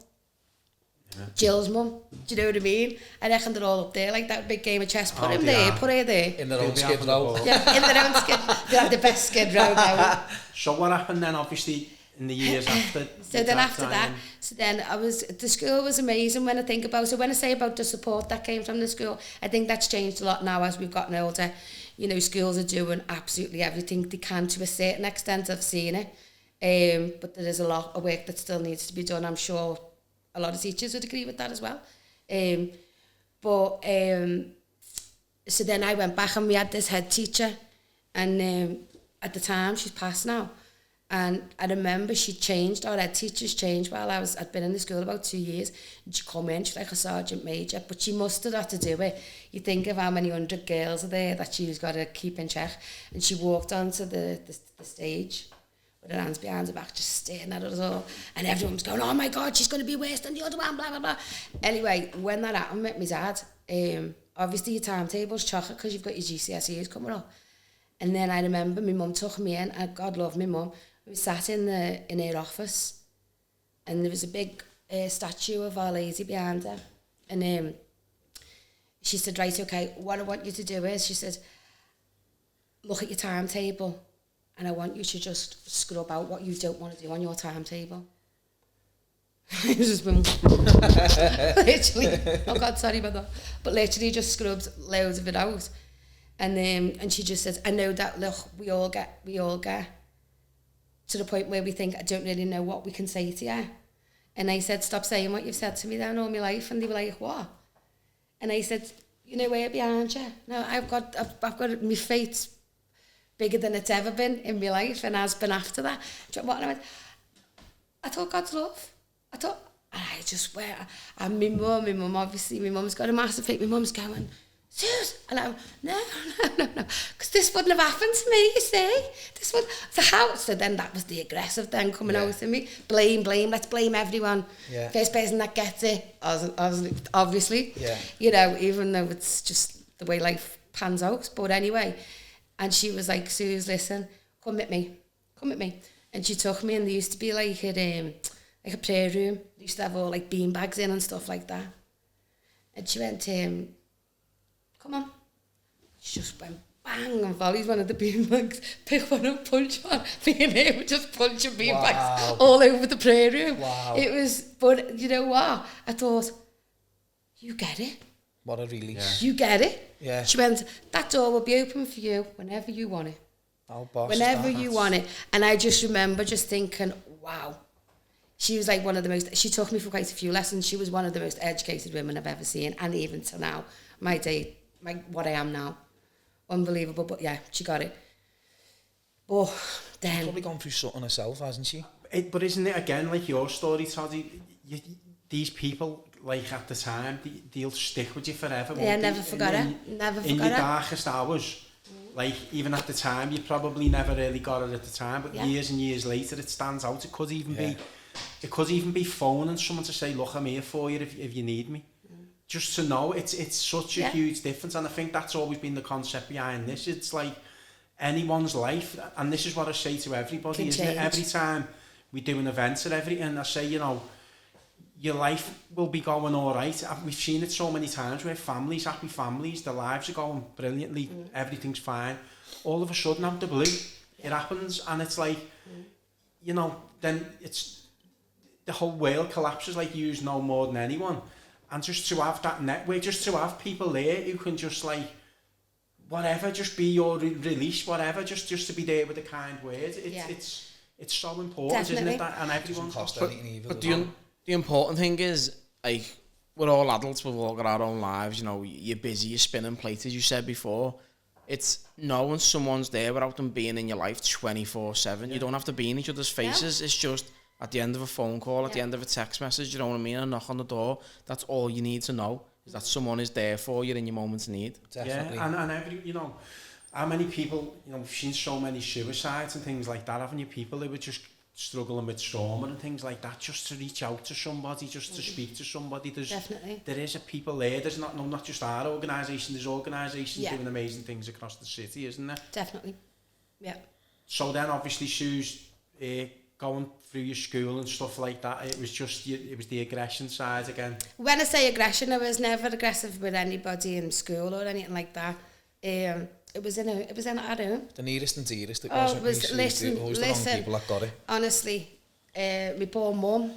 Jill's mum, do you know what I mean? I reckon they're all up there like that big game of chess. Put him there, put her there.
In their own skid row.
Yeah, in their own skid. They have the best skid row going.
So what happened then, obviously, in the years after?
So then after that, so then the school was amazing when I think about, so when I say about the support that came from the school, I think that's changed a lot now as we've gotten older. You know, schools are doing absolutely everything they can to a certain extent. I've seen it. But there is a lot of work that still needs to be done. I'm sure a lot of teachers would agree with that as well. So then I went back and we had this head teacher, and at the time, she's passed now, and I remember she changed, our head teachers changed while I'd been in the school about 2 years, and she come in, she's like a sergeant major, but she must have had to do it. You think of how many 100 girls are there that she's got to keep in check, and she walked onto the stage with her hands behind her back, just staring at us all, and everyone's going, oh my God, she's going to be worse than the other one, blah, blah, blah. Anyway, when that happened with my dad, obviously your timetable's chocker because you've got your GCSEs coming up. And then I remember my mum took me in, and God love my mum, we sat in her office, and there was a big statue of Our Lady behind her, and she said, right, okay, what I want you to do is, she said, look at your timetable, and I want you to just scrub out what you don't want to do on your timetable. It was just literally, oh God, sorry about that, but literally just scrubbed loads of it out. And she just says, I know that, look, we all get to the point where we think, I don't really know what we can say to you. And I said, stop saying what you've said to me then all my life. And they were like, what? And I said, you know where behind you? No, I've got my fate's bigger than it's ever been in my life, and has been after that. Do you know what? And I went, I thought God's love. And I just went, and my mum, obviously, my mum's got a massive faith. My mum's going, Suze, and I'm, no, because this wouldn't have happened to me, you see. This would, the house. So then that was the aggressive then coming out of me. Blame, let's blame everyone. Yeah. First person that gets it, obviously. Yeah. You know, even though it's just the way life pans out. But anyway, and she was like, Suze, listen, come with me. And she took me, and there used to be like a prayer room. They used to have all like bean bags in and stuff like that. And she went, come on. She just went bang and volleys one of the beanbags, pick one up, punch one. Me and her were just punching beanbags all over the prayer room. Wow. It was, but you know what? I thought, you get it.
What a release.
Yeah. You get it.
Yeah.
She went, that door will be open for you whenever you want it.
Oh, boss.
Whenever you want it. And I just remember just thinking, wow. She was like one of the most, she took me for quite a few lessons. She was one of the most educated women I've ever seen. And even till now, what I am now. Unbelievable, but yeah, she got it. But then...
She's probably gone through something herself, hasn't she?
But isn't it, again, like your story, Toddy, these people, like at the time, they'll stick with you forever.
Yeah, never forgot it.
In your darkest hours, like even at the time, you probably never really got it at the time, but years and years later, it stands out. It could even be phoning someone to say, look, I'm here for you if you need me. Just to know, it's such a huge difference, and I think that's always been the concept behind this. It's like anyone's life, and this is what I say to everybody, isn't it? Every time we do an event or everything, I say, you know, your life will be going all right. We've seen it so many times where families, happy families, their lives are going brilliantly, everything's fine. All of a sudden, out of the blue, it happens, and it's like, you know, then it's the whole world collapses like you know more than anyone. And just to have that network, just to have people there who can just like, whatever, just be your release, whatever, just to be there with a kind word. It's so important,
Definitely.
isn't it? That, and everyone
cost anything either.
But the important thing is, like, we're all adults, we've all got our own lives, you know, you're busy, you're spinning plates, as you said before. It's knowing someone's there without them being in your life 24/7. You don't have to be in each other's faces. It's just at the end of a phone call, at the end of a text message, you know what I mean, a knock on the door. That's all you need to know, is that someone is there for you in your moment's need.
Definitely.
Yeah, and every, you know, how many people, you know, we've seen so many suicides and things like that, haven't you? People who were just struggling with trauma and things like that, just to reach out to somebody, just to speak to somebody.
Definitely.
There is a people there. There's not just our organisation, there's organisations doing amazing things across the city, isn't there?
Definitely. Yeah.
So then obviously Suze, going through your school and stuff like that, it was just it was the aggression side again.
When I say aggression, I was never aggressive with anybody in school or anything like that. It was in our home.
The nearest and dearest. It
was listen.
Always the wrong people that got it.
Honestly, my poor mum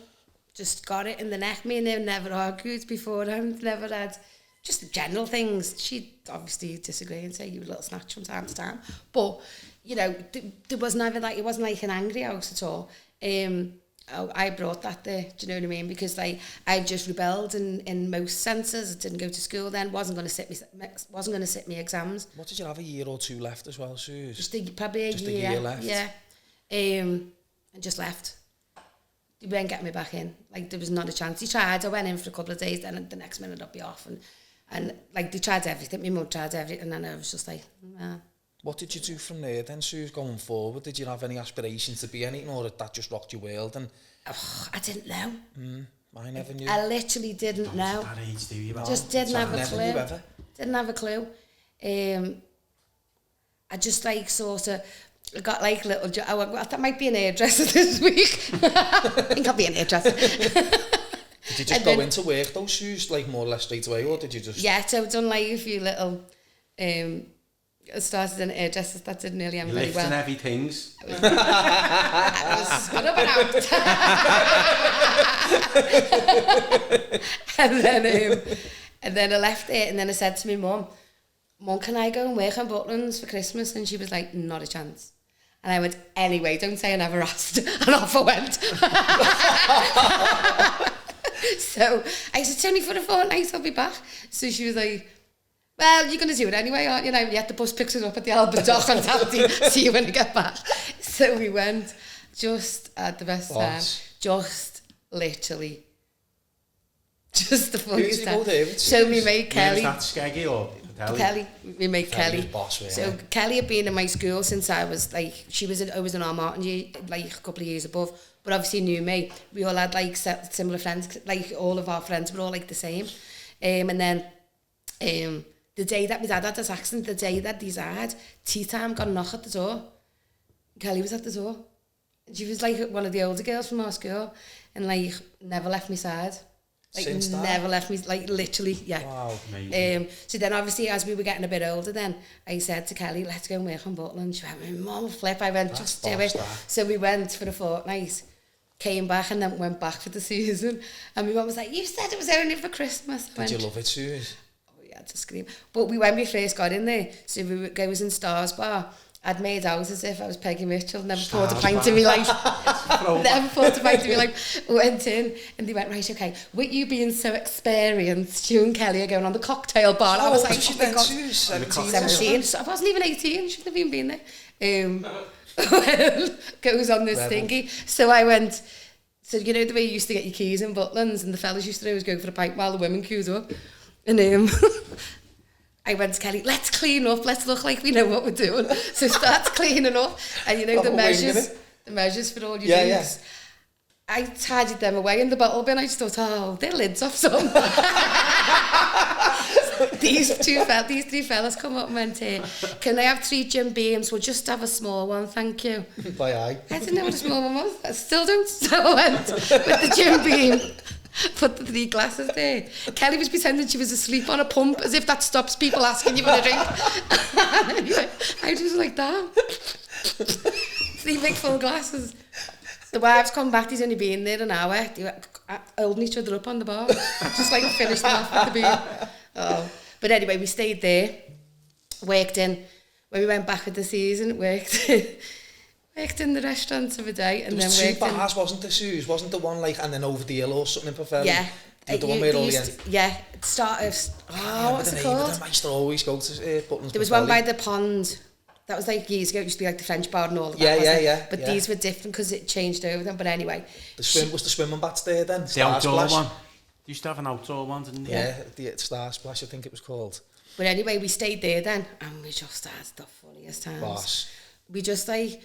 just got it in the neck. Me and her never argued beforehand. Never had just general things. She'd obviously disagree and say you were a little snatch from time to time. But you know, there was never like, it wasn't like an angry house at all. I brought that there, do you know what I mean? Because like I just rebelled in most senses. I didn't go to school then. Wasn't going to sit me exams.
What did you have, a year or two left as well, Suze?
Probably a year
left.
Yeah. And just left. They weren't getting me back in. Like there was not a chance. He tried. I went in for a couple of days. Then the next minute I'd be off. And like they tried everything. My mum tried everything. And I was just like, nah.
What did you do from there then, Suze, going forward? Did you have any aspirations to be anything, or that just rocked your world? And
I didn't know.
I never knew.
I literally didn't know.
At that age, do you?
Just didn't have a clue.
Ever.
Didn't have a clue. I just like sort of got like little. That might be an hairdresser this week. I think I'll be an hairdresser.
Did you just go into work though, Suze, like more or less straight away, or did you just?
Yeah, so I've done like a few little. I started in hairdressers that didn't really end very well.
Lifting heavy things.
I was good about. and then I left it, and then I said to my mum, can I go and work on Butlins for Christmas? And she was like, not a chance. And I went, anyway, don't say I never asked. And off I went. So I said, it's only for a fortnight, I'll be back. So she was like, well, you're going to do it anyway, aren't you? Yet the bus picks us up at the Albert Dock on Saturday. See you when you get back. So we went, just at the best time. Just literally. Just the funniest time. So we made Kelly.
Was that Skeggy or
Kelly? We made Kelly.
Boss, really.
So Kelly had been in my school since I was like, I was in our Martin year, like a couple of years above. But obviously knew me. We all had like similar friends. Like all of our friends were all like the same. And then the day that my dad had this accident, the day that he died, tea time, got a knock at the door. Kelly was at the door. She was like one of the older girls from our school, and like never left my side. Like
Since
never
that?
left me, like literally, yeah.
Wow,
amazing.
So then obviously as we were getting a bit older then, I said to Kelly, let's go and work on Butlins. She went, Mum will flip. I went, just do it. So we went for a fortnight, came back and then went back for the season. And my mum was like, you said it was only for Christmas.
Did you love it, Suze?
To scream. But when we first got in there, so I was in Stars Bar, I'd made out as if I was Peggy Mitchell, never poured a pint in my life. Never poured a pint in my life. Went in and they went, right, okay, with you being so experienced, you and Kelly are going on the cocktail bar. I was like,
oh my God.
17. So I wasn't even 18, shouldn't have even been there. Goes on this thingy. So I went, so you know the way you used to get your keys in Butlins and the fellas used to always go for a pint while the women queued up. And I went to Kelly, let's clean up, let's look like we know what we're doing. So starts cleaning up, and you know the measures for all your drinks. I tidied them away in the bottle bin. I just thought, oh, their lid's off some. These three fellas come up and went, can I have 3 Jim Beams? We'll just have a small one, thank you.
By eye.
I didn't know what a small one was. I still don't. So I went with the Jim Beam. Put the 3 glasses there. Kelly was pretending she was asleep on a pump, as if that stops people asking you for a drink. Anyway, I was like that. 3 big full glasses. The wives come back, he's only been there an hour. They were holding each other up on the bar. Just like finished them off with the beer. Oh. But anyway, we stayed there. Worked in. When we went back with the season, worked in the restaurants of a day, and then worked in...
bars, wasn't there, Suze? Wasn't the one like, and then over the hill or something in Pavilion?
Yeah.
The one where all the end...
Yeah, it started... what's it called?
I used to always go to Butlins.
There was one by the pond. That was like years ago. It used to be like the French bar and all of that.
Yeah.
But these were different because it changed over them. But anyway.
Was the swimming bats there then?
The outdoor one. You used to have an outdoor one, didn't you?
Yeah, the Star Splash, I think it was called.
But anyway, we stayed there then, and we just had the funniest times.
Boss.
We just like...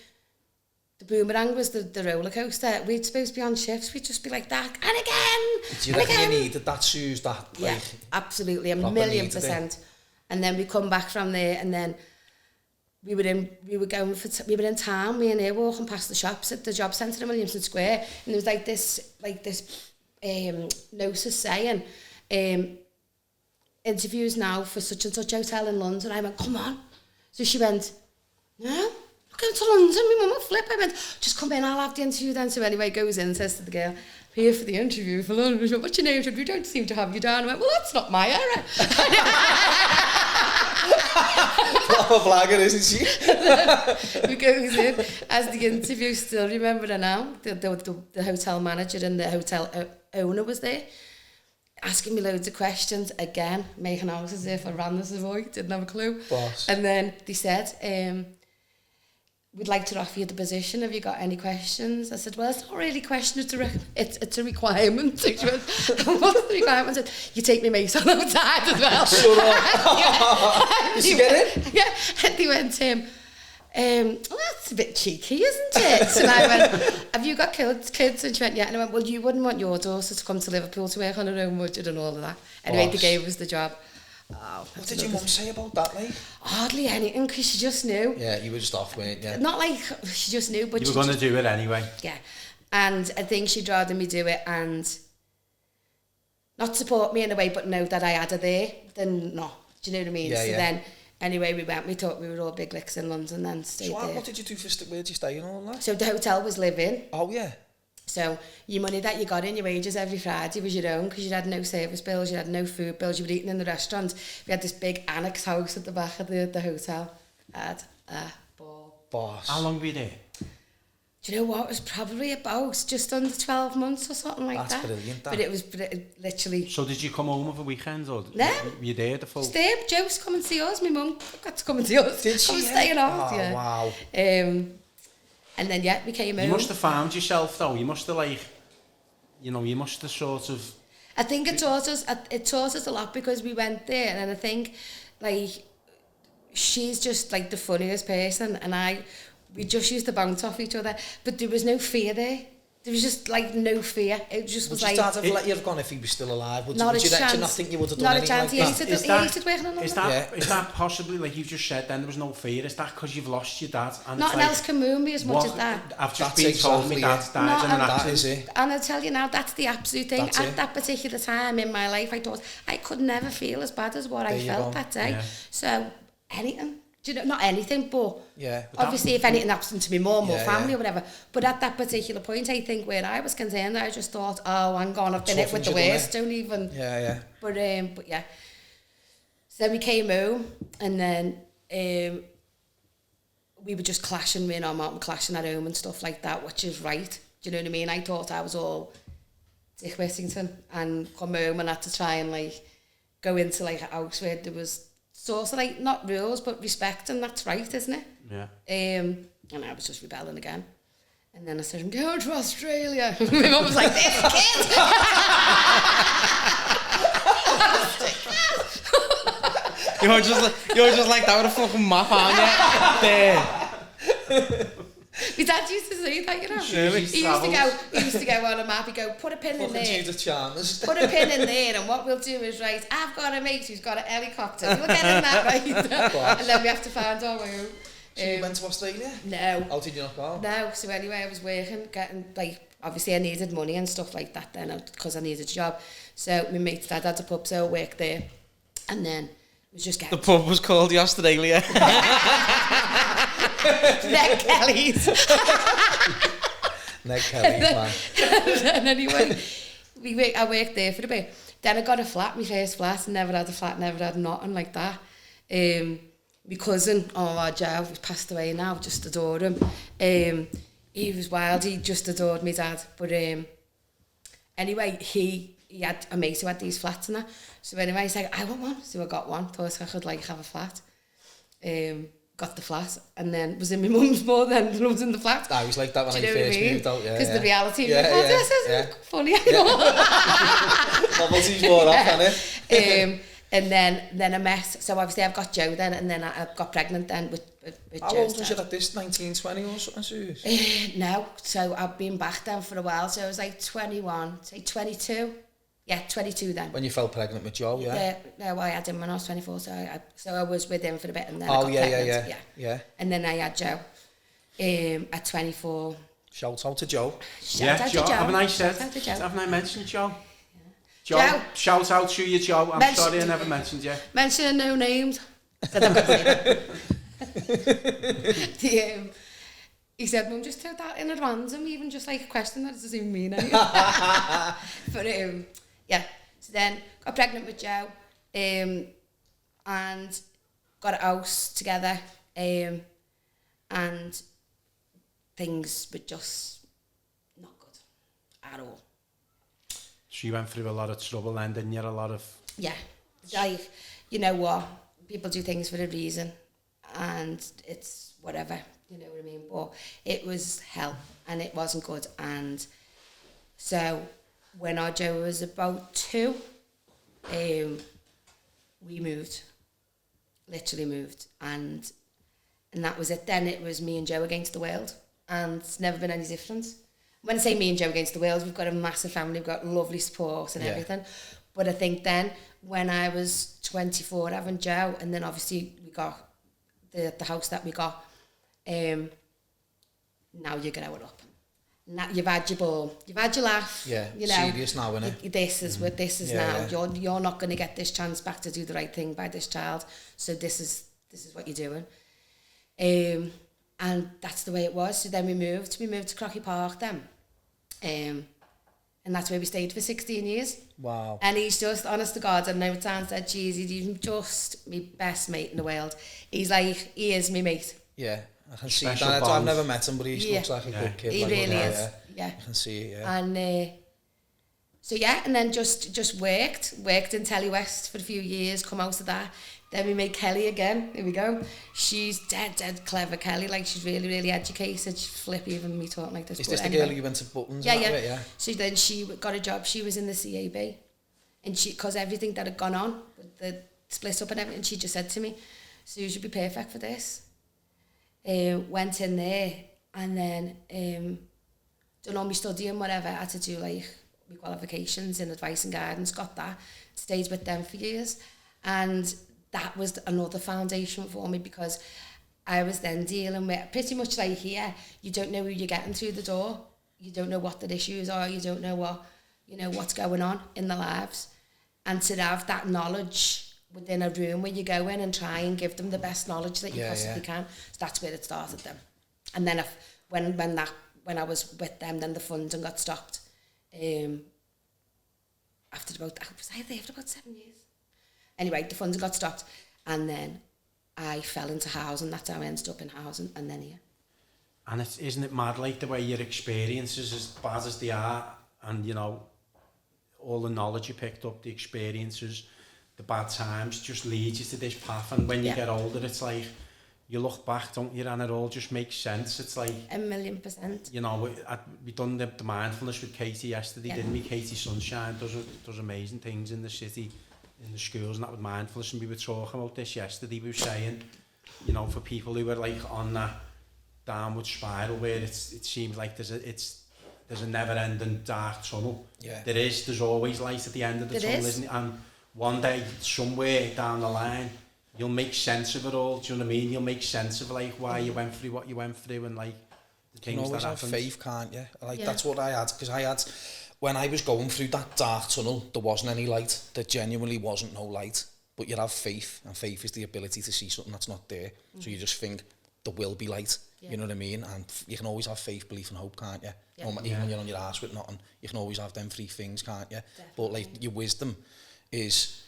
the boomerang was the roller coaster. We'd supposed to be on shifts. We'd just be like that, and again,
Do you reckon you needed that Suze, that,
yeah,
like...
absolutely, a
proper
million
needed it?
%. And then we come back from there, and then we were in town, me and her walking past the shops at the job centre in Williamson Square, and there was like this notice saying, interviews now for such and such hotel in London. I went, come on. So she went, no, I'm going to London, my mum will flip. I went, just come in, I'll have the interview then. So anyway, goes in and says to the girl, here for the interview for London. She went, what's your name? She went, we don't seem to have you down. I went, well, that's not my error.
Proper blagger, isn't she?
We goes in, as the interview, still remember her now, the hotel manager and the hotel owner was there, asking me loads of questions again, making out as if I ran the Savoy, didn't have a clue.
Boss.
And then they said, we'd like to offer you the position. Have you got any questions? I said, well, it's not really a question, it's a requirement. So she went, what's the requirement? I said, you take me mate on outside as well.
Shut up. Did she get in?
Yeah, and they went, well, that's a bit cheeky, isn't it? So I went, have you got kids? And she went, yeah. And I went, well, you wouldn't want your daughter to come to Liverpool to work on her own budget and all of that. Anyway, they gave us the job. Oh,
What did your mum say about that, like?
Hardly anything, because she just knew.
Yeah, you were just off, weren't you?
Not like she just knew, but
You
she
were going to
just,
do it anyway.
yeah. And I think she'd rather me do it and not support me in a way, but know that I had her there than not. Do you know what I mean?
Yeah,
so
yeah.
then, anyway, we thought we were all big licks in London, then stayed
So
there.
what did you do where did you stay and all that?
So the hotel was live-in.
Oh, yeah.
So your money that you got in, your wages every Friday was your own, because you had no service bills, you had no food bills, you were eating in the restaurant. We had this big annex house at the back of the hotel. I had a ball.
Boss.
How long were you there?
Do you know what? It was probably about just under 12 months or something like
That's
that.
brilliant, that.
But it was literally...
So did you come home over weekends or
No.
were you there the full?
Stay, Joe's come and see us. My mum got to come and see us.
Did she?
I was
Yeah?
staying out,
Oh,
yeah.
wow.
And then, yeah, we came home.
You must have found yourself though. You must have you must have sort of...
I think it taught us a lot, because we went there, and I think, like, she's just, like, the funniest person, and we just used to bounce off each other, but there was no fear there. There was just, like, no fear. It just was like...
Would your dad have let you have gone if he was still alive? Would
Not
you
a chance.
not think you would have done
Not a
anything
chance.
like that?
He hated working on
Is
that.
that, is that possibly, like you've just said then, there was no fear? Is that because you've lost your dad? And
Nothing
it's like,
else can move me as much as that.
I've just
That's
been told
exactly
my dad's
it.
died
No,
in an
and
That
accident.
is it.
And I'll tell you now, that's the absolute thing.
That's
At
it.
that particular time in my life, I thought I could never feel as bad as what
There
I
you
felt
go.
that day.
Yeah.
So, anything. Do you know, not anything, but
Yeah.
obviously if anything happened to me mum or
Yeah,
family
yeah.
or whatever. But at that particular point, I think where I was concerned, I just thought, oh, hang on, I've been hit with the
Toughened you,
worst, don't even...
Yeah, yeah.
But yeah. So we came home, and then we were just clashing, me and our mum clashing at home and stuff like that, which is right. Do you know what I mean? I thought I was all Dick Whittington, and come home and had to try and, like, go into, like, a house where there was sort of, like, not rules, but respect, and that's right, isn't it?
Yeah.
And I was just rebelling again. And then I said, I'm going to Australia. My mum was like, this kid!
You're just like that with a fucking map, aren't you? There.
My dad used to say that, you know.
Sure,
He used to go on a map, he'd go, put a pin in
Fucking
there.
Judith Chalmers.
Put a pin in there, and what we'll do is, right, I've got a mate who's got a helicopter. We'll get in that, right? And then we have to find our way home.
So you went to Australia?
No.
How did you not go?
No, so anyway, I was working, getting, like, obviously I needed money and stuff like that then, because I needed a job. So my mate's dad had a pub, so I worked there. And then it was just getting...
The pub was called the Australia.
Ned Kelly's.
Ned Kelly, man.
And anyway, I worked there for a bit. Then I got a flat, my first flat. Never had a flat, never had nothing like that. My cousin, Joe, he's passed away now, just adore him. He was wild, he just adored me dad. But anyway, he had a mate who had these flats and that. So anyway, he's like, I want one. So I got one, thought I could, like, have a flat. Got the flat, and then was in my mum's more than I was in the flat.
I was like that when I
Do you know what
first
I mean?
moved out, yeah.
Because
yeah.
the reality,
Yeah,
oh,
yeah,
this isn't
yeah.
funny anymore.
Novelty's more off, isn't it?
And then I met, so obviously I've got Joe then, and then I got pregnant then with
How
Joe's
old was
dad.
you at this, 1920 or something, Suze?
No, so I've been back then for a while, so I was like 21, say 22. Yeah, 22 then.
When you fell pregnant with Joe, yeah?
No, I had him when I was 24, so I was with him for a bit, and then I
Oh,
got
yeah,
pregnant.
yeah.
And then I had Joe at 24.
Shout out to Joe.
Shout out to
Joe,
Joe.
haven't I said?
Shout out to Joe.
Haven't I mentioned Joe?
Joe.
Shout out to you, Joe. I'm sorry I never mentioned you.
Mention no names. Said I've got to say. He said, Mum, just take that in advance, and even just like a question that doesn't even mean anything. But yeah, so then got pregnant with Joe, and got a house together, and things were just not good at all.
So you went through a lot of trouble then, didn't you? A lot of...
Yeah, like, you know what, people do things for a reason, and it's whatever, you know what I mean, but it was hell, and it wasn't good. And so when our Joe was about 2, we moved, literally moved, and that was it. Then it was me and Joe against the world, and it's never been any different. When I say me and Joe against the world, we've got a massive family, we've got lovely support and everything. But I think then, when I was 24 having Joe, and then obviously we got the house that we got, now you grow it up. Now you've had your ball, you've had your laugh.
Yeah,
you know,
serious now, innit?
This is what this is
Yeah,
now.
yeah.
You're not going to get this chance back to do the right thing by this child. So this is what you're doing. And that's the way it was. So then we moved to Crocky Park then. And that's where we stayed for 16 years.
Wow.
And he's just, honest to God, I know it sounds that cheesy, he's just my best mate in the world. He is my mate.
Yeah, I can see
Special
that.
bond.
I've never met him, but he looks like a good kid.
He
like,
really
yeah,
is. Yeah.
I can see it, yeah.
And so yeah, and then just worked in Telly West for a few years, come out of that. Then we made Kelly again. Here we go. She's dead clever, Kelly. Like, she's really, really educated. She's flippy even me talking like this.
Is
but
this the
anyway.
girl who went to Buttons?
Yeah,
and that
yeah.
bit, yeah.
So then she got a job. She was in the CAB. And because everything that had gone on, with the split up and everything, she just said to me, Susie, you'd be perfect for this. Went in there, and then done all my studying, whatever. I had to do like my qualifications in advice and guidance, got that. Stayed with them for years. And that was another foundation for me, because I was then dealing with, pretty much like here, you don't know who you're getting through the door. You don't know what the issues are. You don't know what's going on in their lives. And to have that knowledge within a room where you go in and try and give them the best knowledge that you possibly can. So that's where it started then. And then when I was with them, then the funding got stopped. After about 7 years. Anyway, the funding got stopped, and then I fell into housing. That's how I ended up in housing, and then here.
And isn't it mad, like, the way your experiences, as bad as they are, and, you know, all the knowledge you picked up, the experiences, the bad times, just lead you to this path. And when you get older, it's like, you look back, don't you, and it all just makes sense. It's like...
1,000,000%.
You know, we done the mindfulness with Katie yesterday, didn't we? Katie Sunshine does amazing things in the city, in the schools, and that with mindfulness. And we were talking about this yesterday. We were saying, you know, for people who are like on that downward spiral where it seems like there's a never-ending dark tunnel.
Yeah.
There's always light at the end of the tunnel, isn't it? And one day, somewhere down the line, you'll make sense of it all. Do you know what I mean? You'll make sense of like why you went through what you went through, and like the things that happened. You can always have
faith, can't you? That's what I had, because when I was going through that dark tunnel, there wasn't any light. There genuinely wasn't no light. But you have faith, and faith is the ability to see something that's not there. So you just think there will be light. You know what I mean? And you can always have faith, belief and hope, can't you? Even when you're on your arse with nothing, you can always have them 3 things, can't you? Definitely. But like, your wisdom is...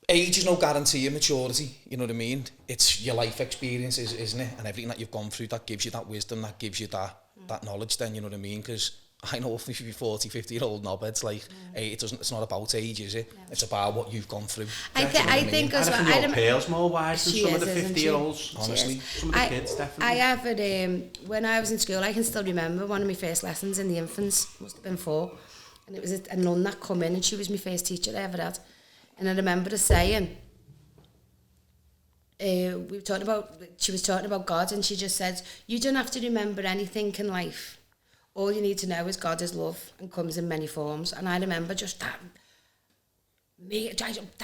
Age is no guarantee of maturity, you know what I mean? It's your life experiences, isn't it? And everything that you've gone through, that gives you that wisdom, that gives you that knowledge then, you know what I mean? Because I know if you're 40, 50-year-old knobheads, like, it's not about age, is it? No. It's about what you've gone through.
I think as well...
I think your Pale's more wise than some of the 50-year-olds,
honestly.
Some of the kids, definitely.
I have it, when I was in school, I can still remember one of my first lessons in the infants, must have been 4, and it was a nun that come in, and she was my first teacher I ever had. And I remember her saying, she was talking about God, and she just said, you don't have to remember anything in life. All you need to know is God is love and comes in many forms. And I remember just that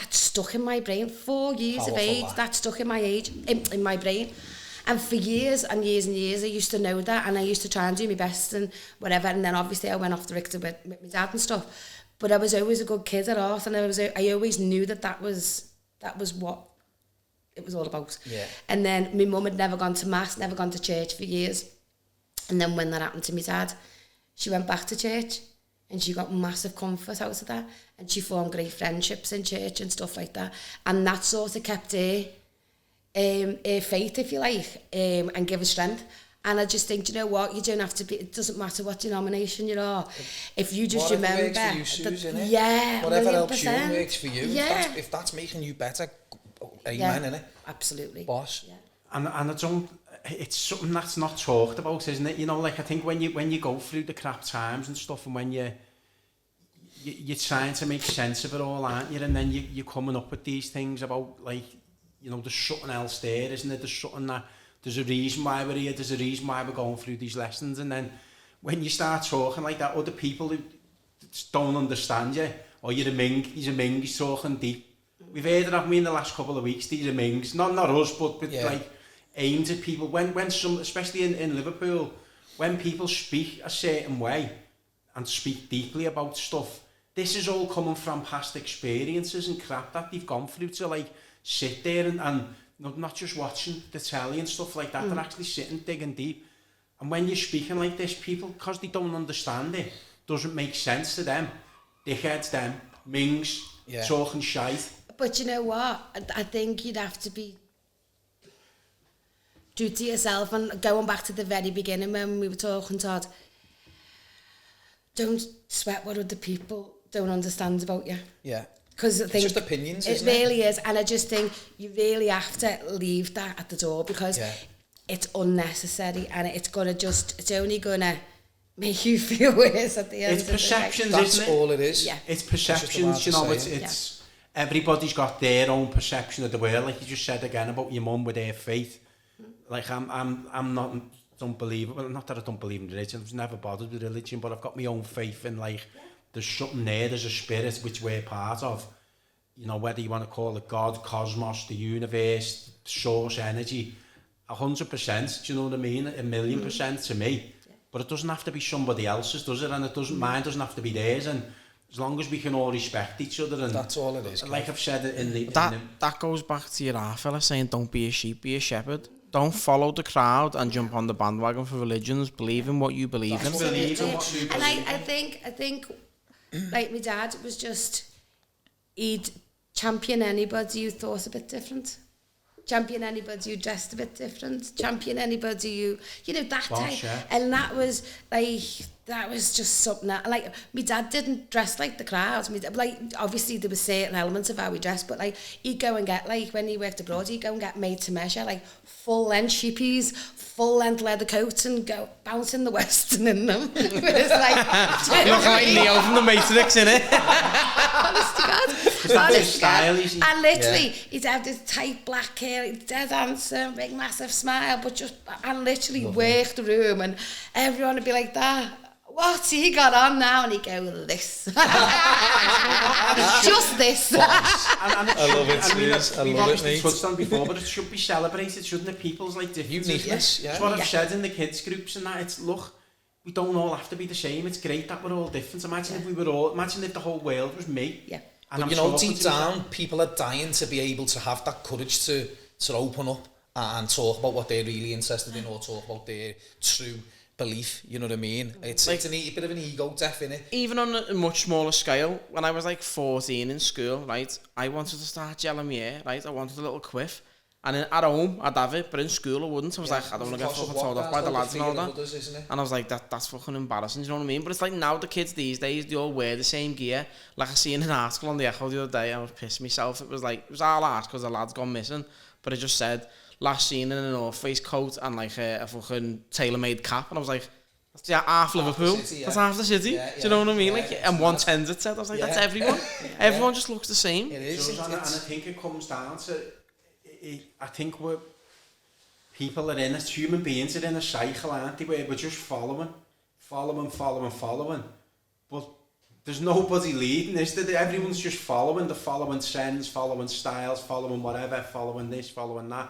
stuck in my brain. 4 years of age, that stuck in my brain. And for years and years and years, I used to know that, and I used to try and do my best and whatever. And then obviously I went off the Richter with my dad and stuff. But I was always a good kid at heart, and I always knew that was what it was all about.
Yeah.
And then my mum had never gone to mass, never gone to church for years. And then when that happened to my dad, she went back to church, and she got massive comfort out of that, and she formed great friendships in church and stuff like that. And that sort of kept her faith, if you like, and give her strength. And I just think, you know what, you don't have to be, it doesn't matter what denomination you are. If you just
whatever
remember...
works for you, Susie,
yeah,
whatever
1,000,000%.
helps you works for you.
Yeah.
If that's making you better, amen,
Yeah,
innit?
absolutely.
Boss.
Yeah.
And I don't, it's something that's not talked about, isn't it? You know, like I think when you go through the crap times and stuff, and when you're trying to make sense of it all, aren't you? And then you're coming up with these things about, like, you know, there's something else there, isn't it? There's something that, there's a reason why we're here, there's a reason why we're going through these lessons. And then when you start talking like that, other people who don't understand you, or he's a Ming, he's talking deep. We've heard it of me in the last couple of weeks, these are Mings, not us, but like aimed at people. When some, especially in Liverpool, when people speak a certain way and speak deeply about stuff, this is all coming from past experiences and crap that they've gone through, to like sit there and not just watching the telly and stuff like that, they're actually sitting, digging deep. And when you're speaking like this, people, because they don't understand it, doesn't make sense to them. Dickheads, them, Mings, talking shite.
But you know what? I think you'd have to be true to yourself, and going back to the very beginning when we were talking, Todd, don't sweat what other people don't understand about you.
Yeah.
Because I think
it's just opinions,
it really is, and I just think you really have to leave that at the door, because it's unnecessary, and it's only gonna make you feel worse at the end.
It's perceptions,
that's
isn't it?
all it is.
Yeah.
It's perceptions, you know. It's everybody's got their own perception of the world. Like you just said again about your mum with her faith. Like I'm not, don't believe it. Well, not that I don't believe in religion. I was never bothered with religion, but I've got my own faith in, like, there's something there, there's a spirit which we're part of. You know, whether you want to call it God, cosmos, the universe, source, energy, 100%, do you know what I mean? 1,000,000% to me. But it doesn't have to be somebody else's, does it? And it doesn't, mine doesn't have to be theirs. And as long as we can all respect each other, and
that's all it is.
Like I've said it in the...
That goes back to your fella saying, don't be a sheep, be a shepherd. Don't follow the crowd and jump on the bandwagon for religions. Believe in what you believe in.
And I think like my dad was just, he'd champion anybody who thought a bit different, champion anybody who dressed a bit different, champion anybody who, you know, that type. And that was just something that, like, my dad didn't dress like the crowd. Like, obviously there was certain elements of how he dressed, but like, he'd go and get, like, when he worked abroad, he'd go and get made to measure, like, full length sheepies, full length leather coats, and go bouncing the Western in them. It was like,
look like Neo from the Matrix, innit?
honest to God. Honest to God. And literally, he'd have this tight black hair, dead handsome, big massive smile, but just, and literally work the room, and everyone would be like that. What's he got on now? And he'd go, this. Just this.
I love it, Suze. I love it, mate.
Touched on before, but it should be celebrated, shouldn't it? People's, like, differences.
Uniqueness, yeah.
That's what I've said in the kids groups and that. It's, look, we don't all have to be the same. It's great that we're all different. Imagine if the whole world was me.
Yeah.
And
but you know, deep down, people are dying to be able to have that courage to open up and talk about what they're really interested in, or talk about their true belief, you know what I mean? It's like, it's a bit of an ego death, innit?
Even on a much smaller scale, when I was like 14 in school, right, I wanted to start gelling my hair, right? I wanted a little quiff. And at home, I'd have it, but in school I wouldn't. I was like, I don't want to get fucking told off by the lads and all that. And I was like, that's fucking embarrassing, you know what I mean? But it's like now the kids these days, they all wear the same gear. Like I seen an article on the AHFO the other day, I was pissing myself. It was all art because the lad's gone missing. But it just said, last seen in an North Face coat and like a fucking tailor-made cap. And I was like, That's half Liverpool.
City, yeah.
That's half the city.
Yeah,
Do you know what I mean?
yeah,
Like,
it's
and
mad.
1/10 it said. I was like, that's
Yeah.
everyone. Everyone just looks the same.
It is.
And I think it comes down to, I think people are in it, human beings are in a cycle, aren't they, where we're just following. But there's nobody leading, is there? Everyone's just following. They're following trends, following styles, following whatever, following this, following that.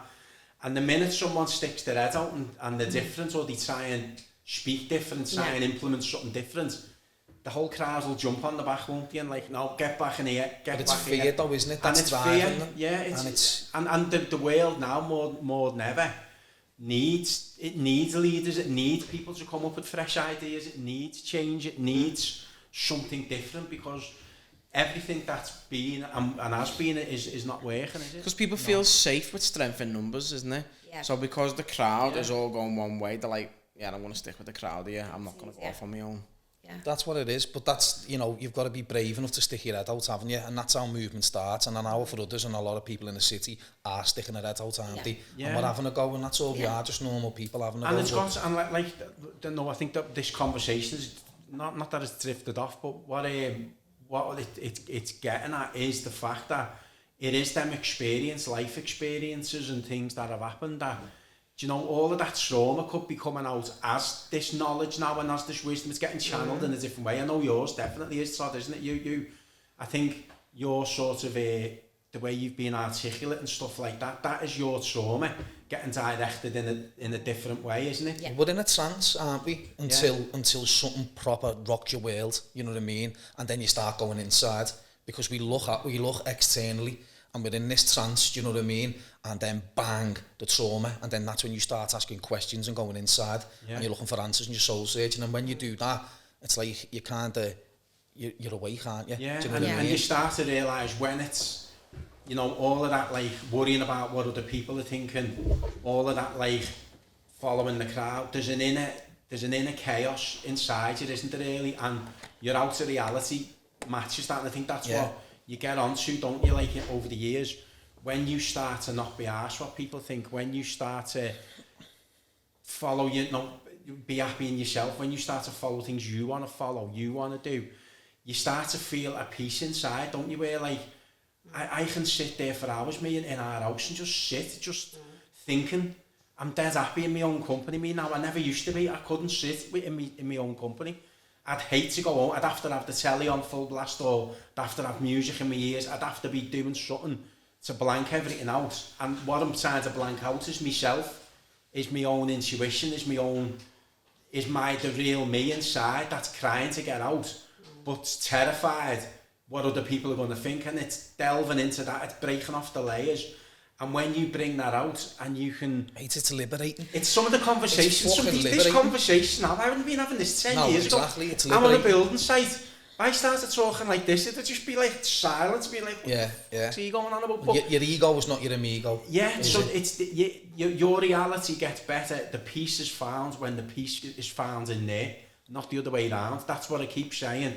And the minute someone sticks their head out and they're different, or they try and speak different, try and implement something different, the whole crowd will jump on the back, won't they? And like, no, get back in here, get
but
back
it's
here.
fear though, isn't it? That's
and it's
driving
fear,
them.
yeah. And the world now more than ever needs leaders. It needs people to come up with fresh ideas. It needs change. It needs something different, because everything that's been and has been is not working, is it?
Because people feel safe with strength in numbers, isn't it?
Yeah.
So because the crowd is all going one way, they're like, yeah, I don't want to stick with the crowd here. I'm not going to go off on my own.
Yeah.
That's what it is, but that's, you know, you've got to be brave enough to stick your head out, haven't you? And that's how movement starts, and I know for others, and a lot of people in the city are sticking their head out, aren't they?
Yeah.
And we're having a go, and that's all we are, just normal people having a
And
go.
it's got, and like no, I think that this conversation is not that it's drifted off, but what it's getting at is the fact that it is them life experiences and things that have happened that, do you know, all of that trauma could be coming out as this knowledge now, and as this wisdom. It's getting channeled in a different way. I know yours definitely is, Todd, isn't it? You I think your sort of the way you've been articulate and stuff like that, that is your trauma getting directed in a different way, isn't it?
Yeah.
We're in a trance, aren't we? Until something proper rocks your world, you know what I mean? And then you start going inside, because we look externally, and we're in this trance, do you know what I mean? And then bang, the trauma, and then that's when you start asking questions and going inside, and you're looking for answers and you're soul searching. And when you do that, it's like you kind of you're awake, aren't you?
Yeah,
do you know what I mean?
And you start to realise when it's, you know, all of that like worrying about what other people are thinking, all of that like following the crowd, there's an inner chaos inside you, isn't there really? And your outer reality matches that, and I think that's what you get onto, don't you, like over the years, when you start to not be arsed what people think, when you start to follow, you know, be happy in yourself, when you start to follow things you want to follow, you want to do, you start to feel a peace inside, don't you, where like, I can sit there for hours, me, in our house, and just thinking. I'm dead happy in my own company, me now. I never used to be. I couldn't sit in my own company. I'd hate to go home. I'd have to have the telly on full blast, or I'd have to have music in my ears. I'd have to be doing something to blank everything out. And what I'm trying to blank out is myself, is my own intuition, is the real me inside that's crying to get out, but terrified what other people are going to think, and it's delving into that, it's breaking off the layers. And when you bring that out, and you can...
Mate, it's liberating.
It's some of the conversations, this conversation now, I haven't been having this 10 years ago.
It's
I'm on a building site, I started talking like this, it'd just be like silence, be like, what's he going on about? But
your ego is not your amigo.
Yeah, so it's your reality gets better, the peace is found when the peace is found in there, not the other way around. That's what I keep saying.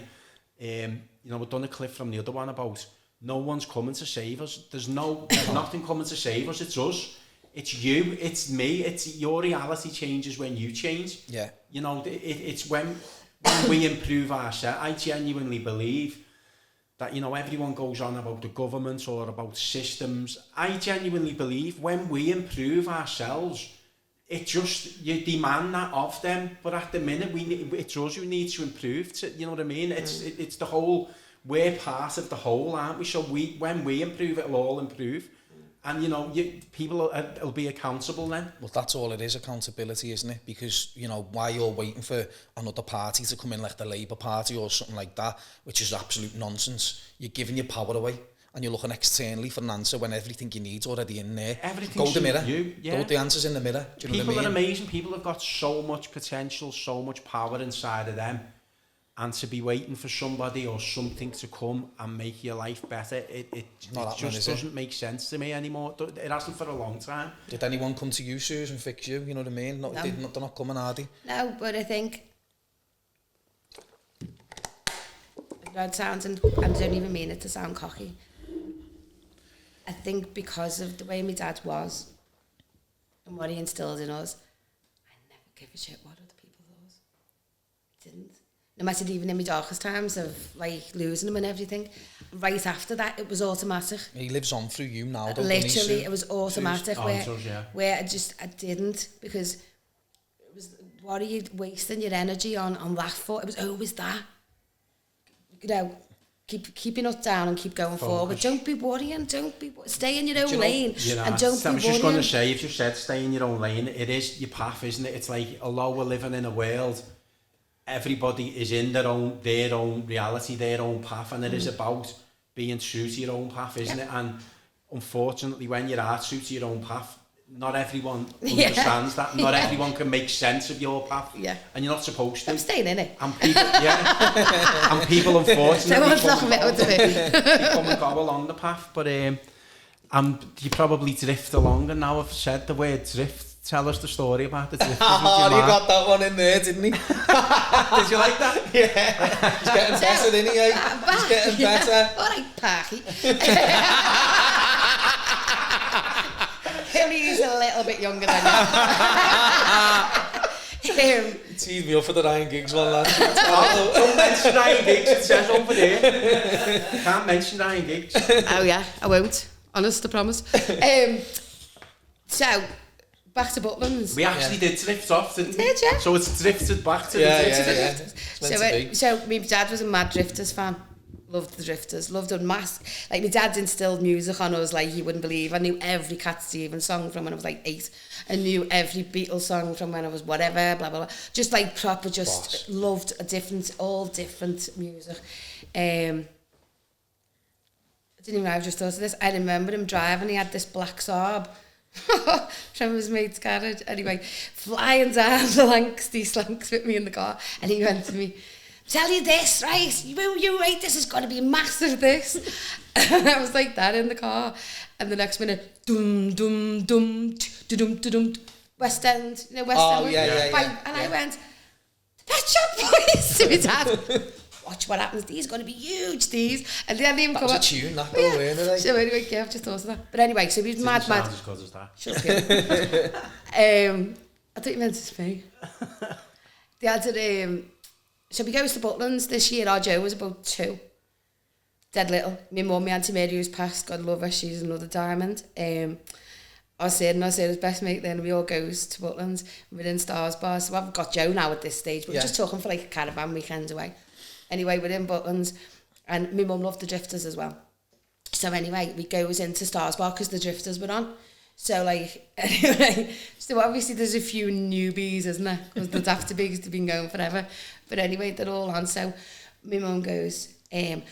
You know, we've done a clip from the other one about no one's coming to save us. There's nothing coming to save us. It's us. It's you. It's me. It's your reality changes when you change.
Yeah.
You know, it's when we improve ourselves. I genuinely believe that, you know, everyone goes on about the government or about systems. I genuinely believe when we improve ourselves, it just, you demand that of them, but at the minute it's us who need to improve. You know what I mean? It's the whole, we're part of the whole, aren't we? So when we improve, it'll all improve, and you know, people will be accountable then.
Well, that's all it is, accountability, isn't it? Because, you know, while you're waiting for another party to come in, like the Labour Party or something like that, which is absolute nonsense, you're giving your power away. And you're looking externally for an answer when everything you need's already in there. Go the mirror. Go the answers in the mirror. Do you know what I mean?
People are amazing. People have got so much potential, so much power inside of them. And to be waiting for somebody or something to come and make your life better, it just doesn't make sense to me anymore. It hasn't for a long time.
Did anyone come to you, Suze, and fix you? You know what I mean? No. They're not coming, are they?
No, but I think... That sounds, and I don't even mean it to sound cocky. I think because of the way my dad was and what he instilled in us, I never give a shit what other people thought. didn't. No matter even in my darkest times of like losing him and everything, right after that it was automatic.
He lives on through you now, don't
Literally, it was automatic
yeah.
where I didn't, because it was, what are you wasting your energy on that for? It was always that. You know, keep your nut down and keep going forward. Don't be worrying. Stay in your own lane. And don't be worrying.
I was just going to say, if you said stay in your own lane, it is your path, isn't it? It's like, although we're living in a world, everybody is in their own reality, their own path, and it is about being true to your own path, isn't it? And unfortunately, when you are true to your own path, not everyone understands that. Not everyone can make sense of your path, and you're not supposed to.
I'm staying in it.
And people, and people, unfortunately, come and go along the path. But you probably drift along, and now I've said the word drift. Tell us the story about the drift.
Oh, you got that one in there, didn't he?
Did you like that?
Yeah. He's getting better, didn't he? He's getting better.
All right, Parky. He's a little bit younger than you.
Teed me up for the Ryan Giggs one, lad.
Don't mention Ryan Giggs, it says over there. Can't mention Ryan Giggs.
Oh yeah, I won't. Honest, I promise. So, back to Butlins.
We actually did drift off, didn't we?
Did you?
So it's drifted back to the drifters.
So my dad was a mad Drifters fan. Loved the Drifters, loved them mass. Like, my dad's instilled music on us like you wouldn't believe. I knew every Cat Stevens song from when I was like 8. I knew every Beatles song from when I was whatever, blah, blah, blah. Just like proper, just loved all different music. I didn't even know, I just thought of this. I remember him driving, he had this black Saab from his mate's garage. Anyway, flying down the East Lancs with me in the car, and he went to me, tell you this, right? You wait, this is going to be massive, this. And I was like that in the car. And the next minute, dum, dum, dum, dum, dum, West End, you know, West End.
Yeah.
And I went, Pet Shop Boys to my dad. Watch what happens, these are going to be huge, these. And they hadn't even come up.
That was a tune, that though, weren't they?
So anyway, I've just thought of that. But anyway, so he was mad.
As good as that.
Shut up, I thought you meant to speak. They had so we goes to Butlins this year. Our Joe was about 2. Dead little. My mum, my Auntie Mary, who's passed, God love her, she's another diamond. Our Sarah's best mate then, we all goes to Butlins. We're in Stars Bar, so I've got Joe now at this stage, but we're just talking for like a caravan weekend away. Anyway, we're in Butlins, and my mum loved the Drifters as well. So anyway, we goes into Stars Bar because the Drifters were on. So like, anyway, so obviously there's a few newbies, isn't there? Because there'd have to be, because they've been going forever. But anyway, they're all on. So my mum goes, I'm going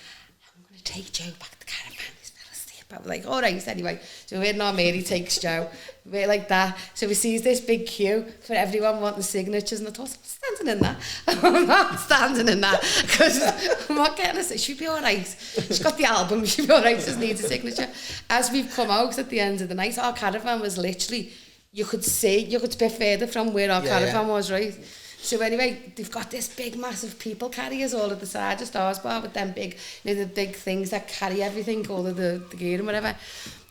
to take Joe back to the caravan. He's fell asleep. I was like, all right, anyway. So we're in our Mary takes Joe. We're like that. So we sees this big queue for everyone wanting signatures. And I thought, I'm standing in that. I'm not standing in that. Because I'm not getting a signature. She'll be all right. She's got the album. She'll be all right. Just needs a signature. As we've come out at the end of the night, our caravan was literally, you could be further from where our caravan was, right? So anyway, they've got this big, massive people carriers all at the side of Stars Bar with them big, you know, the big things that carry everything, all of the gear and whatever.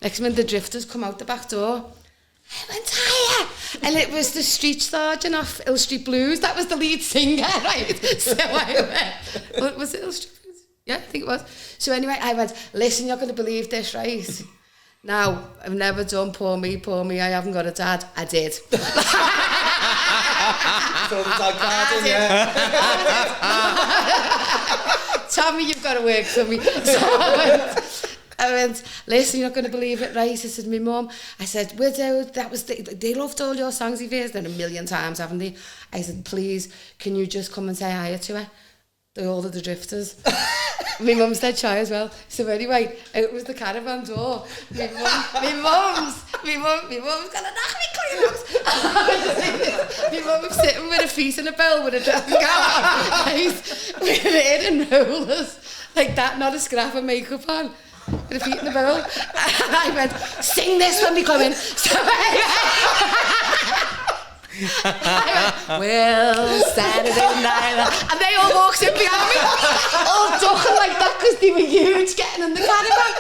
Next minute, the Drifters come out the back door. I went higher, and it was the street sergeant off Hill Street Blues. That was the lead singer, right? So I went, was it Hill Street Blues? Yeah, I think it was. So anyway, I went, listen, you're going to believe this, right? Now, I've never done poor me, I haven't got a dad. I did.
So the dad card in,
Tommy, you've got to work for me. So I went, listen, you're not going to believe it, right? I said, my mum, I said, widow, they loved all your songs you've heard them 1,000,000 times, haven't they? I said, please, can you just come and say hi to her? They're all of the Drifters. My mum's dead shy as well. So anyway, it was the caravan door. My mum's gonna knock me clean out. My mum's sitting with her feet in a bell with a dressing gown, with her hair in rollers, like that, not a scrap of makeup on, with her feet in the bowl. And I went, sing this when we come in. So I went, well, Saturday night, and they all walked in behind me, all ducking like that because they were huge, getting in the caravan.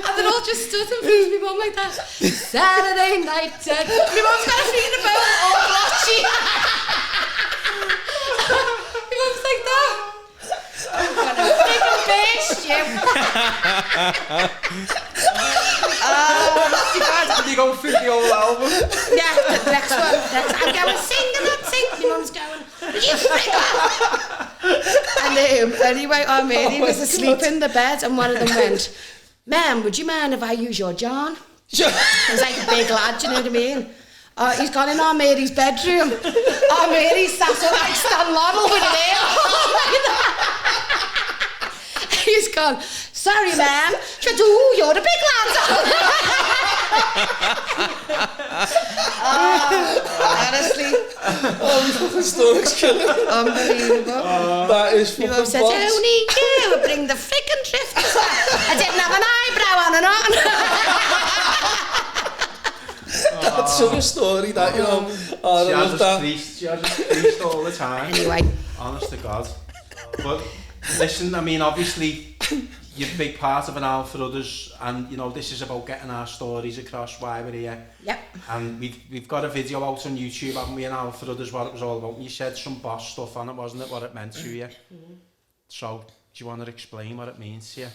And they're all just stood and pleased me mum like that. Saturday night, my mum's got her feet in a bowl, all blotchy. you.
Did you go through the whole album?
Yeah, the next one. I'm going, sing and not sing. My mum's going, you freak off. And anyway, our mate, was asleep in the bed, and one of them went, Ma'am, would you mind if I use your John? He was like a big lad, do you know what I mean? He's gone in our Mary's bedroom. Our Mary sat up like Stan Laurel with an ale. He's gone, sorry, ma'am. She said, ooh, you're the big lad. Honestly.
Oh, the stomach's killing.
Unbelievable.
That is fucking
You said, only you would bring the frickin' drifters. I didn't have an eyebrow on and on.
That's such a story, that, you know. Oh, I love that.
She has a priest all the time.
Anyway.
Honest to God. But listen, I mean, obviously, you're a big part of an AHFO for others, and you know, this is about getting our stories across why we're here.
Yep.
And we've got a video out on YouTube, haven't we, an AHFO for others, what it was all about. And you said some boss stuff on it, wasn't it, what it meant to you? So, do you want to explain what it means to you?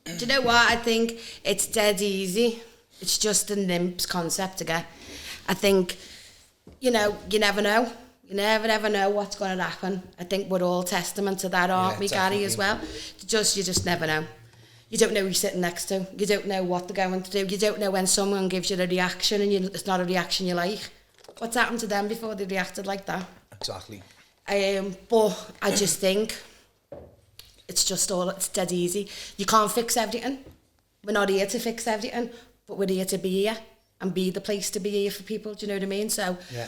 Do you know what? I think it's dead easy. It's just a NIMPS concept again. I think, you know, you never know. You never ever know what's going to happen. I think we're all testament to that, aren't we, Gary, as well? You just never know. You don't know who you're sitting next to. You don't know what they're going to do. You don't know when someone gives you a reaction and it's not a reaction you like. What's happened to them before they reacted like that?
Exactly.
But I just think it's dead easy. You can't fix everything. We're not here to fix everything, but we're here to be here and be the place to be here for people. Do you know what I mean? So
yeah.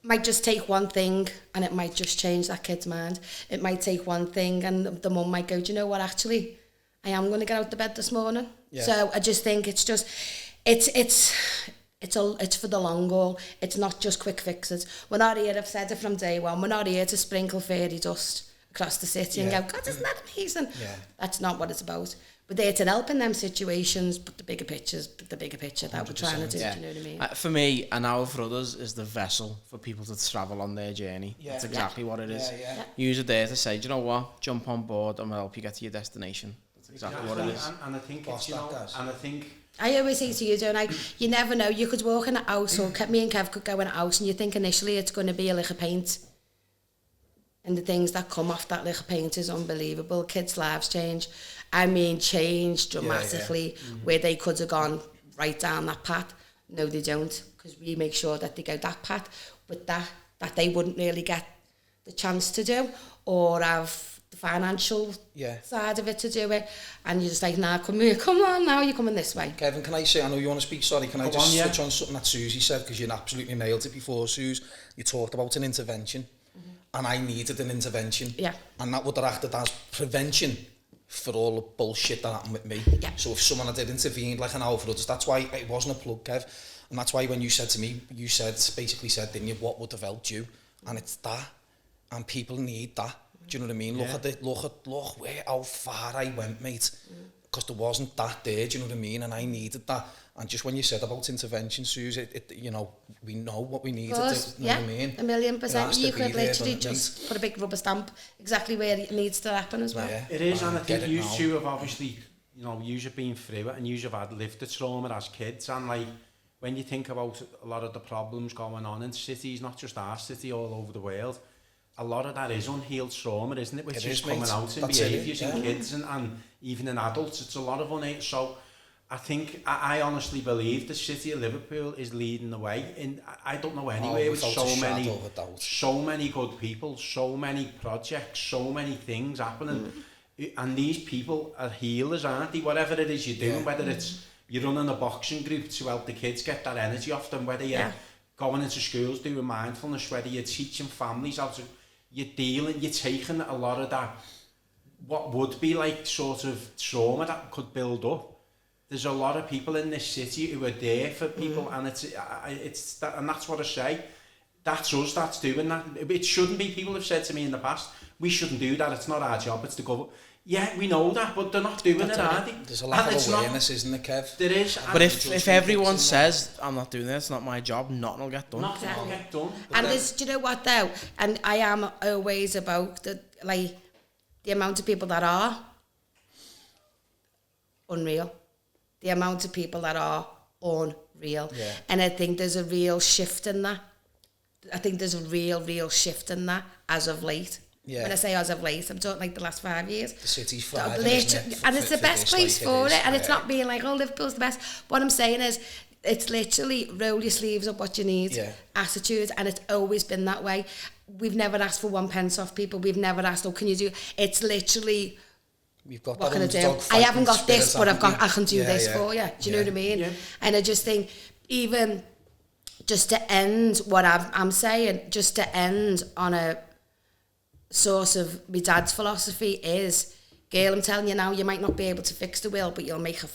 Might just take one thing and it might just change that kid's mind. It might take one thing and the mum might go, do you know what, actually, I am going to get out of bed this morning. Yeah. So I just think it's for the long haul. It's not just quick fixes. We're not here, I've said it from day one, we're not here to sprinkle fairy dust across the city and go, God, isn't that amazing? Yeah. That's not what it's about. We're there to help in them situations, but the bigger picture that we're trying to do, do you know what I mean?
For me, an AHFO for others is the vessel for people to travel on their journey. Yeah. That's exactly what it is. Yeah. You're there to say, do you know what? Jump on board and we'll help you get to your destination. That's exactly what it is.
And I think it's, you know, and I think...
I always say to you, don't I? You never know. You could walk in a house, or me and Kev could go in a house, and you think initially it's going to be a lick of paint. And the things that come off that lick of paint is unbelievable. Kids' lives change. I mean, change dramatically, where they could have gone right down that path. No, they don't, because we make sure that they go that path, but that they wouldn't really get the chance to do, or have the financial side of it to do it. And you're just like, nah, come on now, you're coming this way.
Kevin, can I say, I know you want to speak, sorry, can I just switch on something that Susie said, because you absolutely nailed it before, Suze. You talked about an intervention, and I needed an intervention. Yeah. And that would have acted as prevention for all the bullshit that happened with me. Yeah. So if someone had intervened like an AHFO for others, that's why it wasn't a plug, Kev. And that's why when you said to me, basically said, didn't you, what would have helped you? And it's that. And people need that. Do you know what I mean? Yeah. Look how far I went, mate. Because there wasn't that there, do you know what I mean? And I needed that. And just when you said about intervention, Suze, you know, we know what we need to do, you know what I mean?
1,000,000%. You could literally just put a big rubber stamp exactly where it needs to happen as well.
Yeah. It is, and I think you two have obviously, you know, you have been through it and you have lived the trauma as kids, and like, when you think about a lot of the problems going on in cities, not just our city, all over the world, a lot of that is unhealed trauma, isn't it? Which is coming out in behaviours in kids and even in adults. It's a lot of unhealed. So I think, I honestly believe the city of Liverpool is leading the way. I don't know anywhere with so many good people, so many projects, so many things happening. And these people are healers, aren't they? Whatever it is you're doing, whether it's you're running a boxing group to help the kids get that energy off them, whether you're going into schools doing mindfulness, whether you're teaching families how to... You're taking a lot of that, what would be like sort of trauma that could build up. There's a lot of people in this city who are there for people, and it's that, and that's what I say. That's us that's doing that. It shouldn't be. People have said to me in the past, we shouldn't do that. It's not our job. It's the government. Yeah, we know that, but they're not doing it, are they?
There's a lack of awareness, isn't there, Kev?
There is.
But if everyone says, I'm not doing this, it's not my job, nothing will get done.
Nothing will get done.
And do you know what though? And I am always about the the amount of people that are, unreal. The amount of people that are unreal.
Yeah.
And I think there's a real shift in that. I think there's a real shift in that as of late.
Yeah.
When I say as of late, I'm talking like the last 5 years.
The city's thriving, isn't it?
And it's the best place for it. And it's
yeah.
not being like, oh, Liverpool's the best. What I'm saying is, it's literally roll your sleeves up what you need attitude, and it's always been that way. We've never asked for 1 pence off people. We've never asked, oh, can you do... It's literally...
We've got
what
that
can I do?
underdog
I haven't got this,
spirit,
but I can do this
yeah.
for you. Do you know what I mean?
Yeah.
And I just think, even just to end what I'm saying, just to end on a source of my dad's philosophy is, girl, I'm telling you now, you might not be able to fix the world, but you'll make a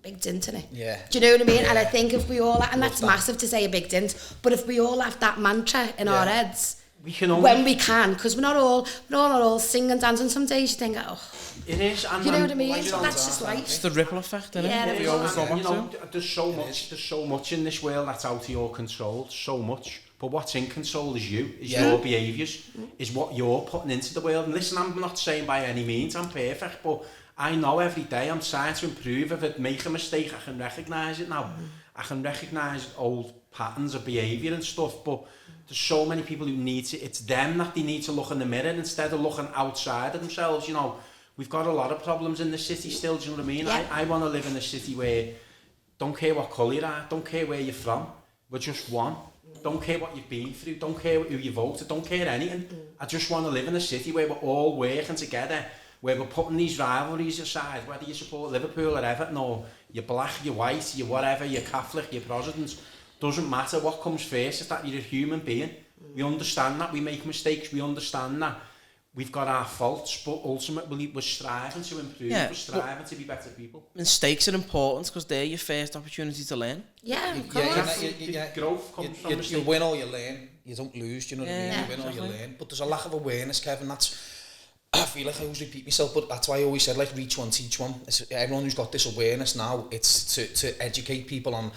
big dint in it.
Yeah.
Do you know what I mean?
Yeah.
And I think if we all, and that's
that.
massive to say a big dint, but if we all have that mantra in our heads,
We can only...
when we can, because we're not all singing and dancing. Some days you think, oh,
It is, and
you know what I mean?
like,
So that's just life.
It's the ripple effect, isn't
Yeah,
it?
it
We always
is.
go back
you know,
to.
there's so much in this world that's out of your control, so much. But what's in control is you, is
Yeah.
your behaviours, is what you're putting into the world. And listen, I'm not saying by any means I'm perfect, but I know every day I'm trying to improve. If I make a mistake, I can recognise it now. I can recognise old patterns of behaviour and stuff, but there's so many people who need to, it's them that they need to look in the mirror instead of looking outside of themselves, you know. We've got a lot of problems in the city still, do you know what I mean?
Yeah.
I want to live in a city where, don't care what colour you are, don't care where you're from, we're just one. Don't care what you've been through, don't care who you voted, don't care anything. I just want to live in a city where we're all working together, where we're putting these rivalries aside, whether you support Liverpool or Everton, or you're black, you're white, you're whatever, you're Catholic, you're Protestant. Doesn't matter. What comes first is that you're a human being. We understand that, we make mistakes, we understand that. We've got our faults, but ultimately we're striving to improve, we're striving to be better people.
Mistakes are important because they're your first opportunity to learn.
Yeah, of course.
Growth comes from
you
mistakes.
win or you learn. You don't lose, do you know what I mean?
Yeah,
You win or you
exactly.
learn. But there's a lack of awareness, Kevin. I feel like I always repeat myself, but that's why I always said, like, reach one, teach one. Everyone who's got this awareness now, it's to educate people on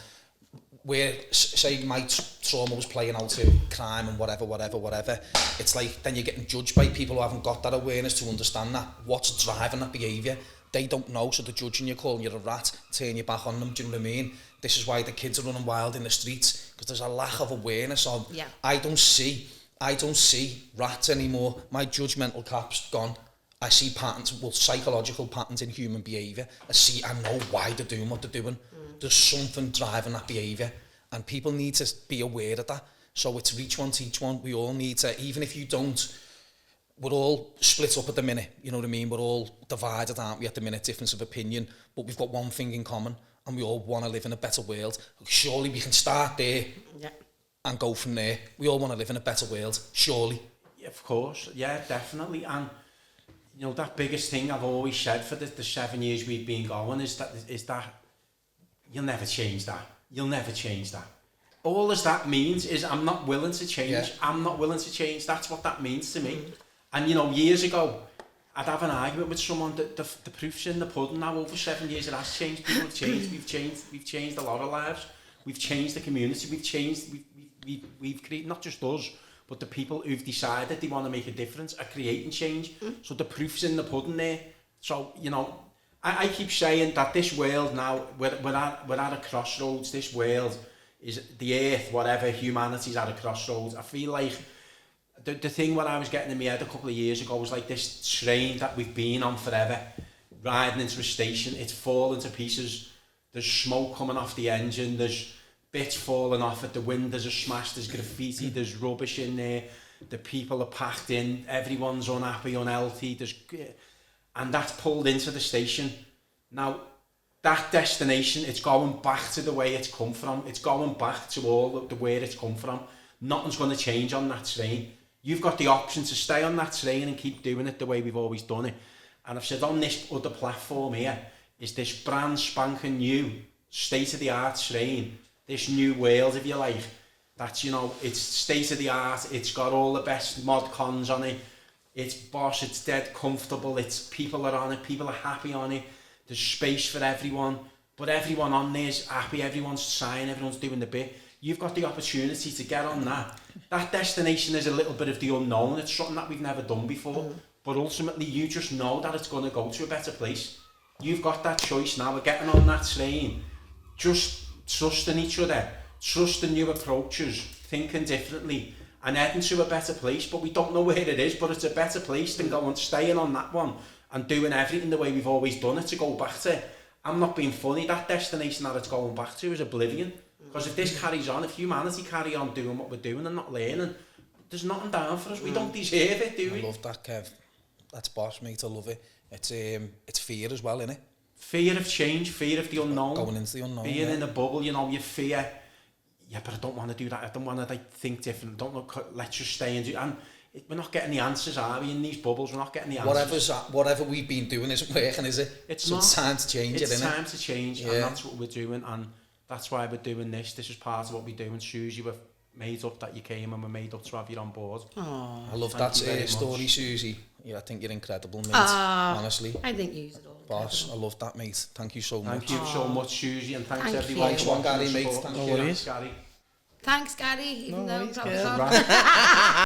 where, say, my trauma was playing out to crime and whatever. It's like, then you're getting judged by people who haven't got that awareness to understand that. What's driving that behaviour? They don't know, so they're judging you, calling you a rat, turning your back on them, do you know what I mean? This is why the kids are running wild in the streets, because there's a lack of awareness of, I don't see rats anymore. My judgmental cap's gone. I see patterns, psychological patterns in human behaviour. I know why they're doing what they're doing. There's something driving that behaviour, and people need to be aware of that. So it's reach one, teach one. We all need to, even if you don't, we're all split up at the minute, you know what I mean? We're all divided, aren't we, at the minute, difference of opinion, but we've got one thing in common, and we all want to live in a better world. Surely we can start there and go from there. We all want to live in a better world, surely.
Yeah, of course, yeah, definitely. And you know, that biggest thing I've always said for the 7 years we've been going is that you'll never change that. You'll never change that. All as that means is I'm not willing to change.
Yeah.
I'm not willing to change. That's what that means to me. And you know, years ago, I'd have an argument with someone that the proof's in the pudding now. Over 7 years it has changed. People have changed. We've changed a lot of lives. We've changed the community. We've created, not just us, but the people who've decided they want to make a difference are creating change. So the proof's in the pudding there. So, you know, I keep saying that this world now, we're at a crossroads. This world is the earth, whatever, humanity's at a crossroads. I feel like the thing what I was getting in my head a couple of years ago was like this train that we've been on forever, riding into a station, it's falling to pieces, there's smoke coming off the engine, there's bits falling off it, the windows are smashed, there's graffiti, there's rubbish in there, the people are packed in, everyone's unhappy, unhealthy, and that's pulled into the station. Now, that destination, it's going back to the way it's come from, it's going back to all the where it's come from. Nothing's going to change on that train. You've got the option to stay on that train and keep doing it the way we've always done it. And I've said on this other platform here, is this brand spanking new, state-of-the-art train, this new world, if you like, that's, you know, it's state-of-the-art, it's got all the best mod cons on it, it's boss, it's dead comfortable, it's people are on it, people are happy on it, there's space for everyone, but everyone on there is happy, everyone's trying, everyone's doing the bit. You've got the opportunity to get on that. That destination is a little bit of the unknown, it's something that we've never done before, but ultimately you just know that it's going to go to a better place. You've got that choice now. We're getting on that train, just trusting each other, trusting new approaches, thinking differently, and heading to a better place. But we don't know where it is, but it's a better place than going, staying on that one and doing everything the way we've always done it to go back to. I'm not being funny, that destination that it's going back to is oblivion. Because if this carries on, if humanity carry on doing what we're doing and not learning, there's nothing down for us. We don't deserve it, do we?
I love that, Kev. That's boss, mate. I love it. It's fear as well, innit?
Fear of change, fear of the unknown.
Going into the unknown.
Being in a bubble, you know, you fear. Yeah, but I don't want to do that. I don't want to like think different. Don't look. Let's just stay and do. And we're not getting the answers, are we? In these bubbles, we're not getting the answers.
Whatever we've been doing isn't working, is it?
It's not.
It's time to change
it's
it, innit?
It's time to change, and that's what we're doing, and that's why we're doing this. This is part of what we're doing. Susie, we've made up that you came, and we're made up to have you on board.
I love that story, Susie. Yeah, I think you're incredible, mate. Honestly.
I think you use it all.
Boss, I love that, mate. Thank you so much.
Thank you so much, Susie, and thanks
Thank
everyone.
you.
One, Gary, mate.
Thanks, Gary.
Thanks, Gary. Even though
worries,
that was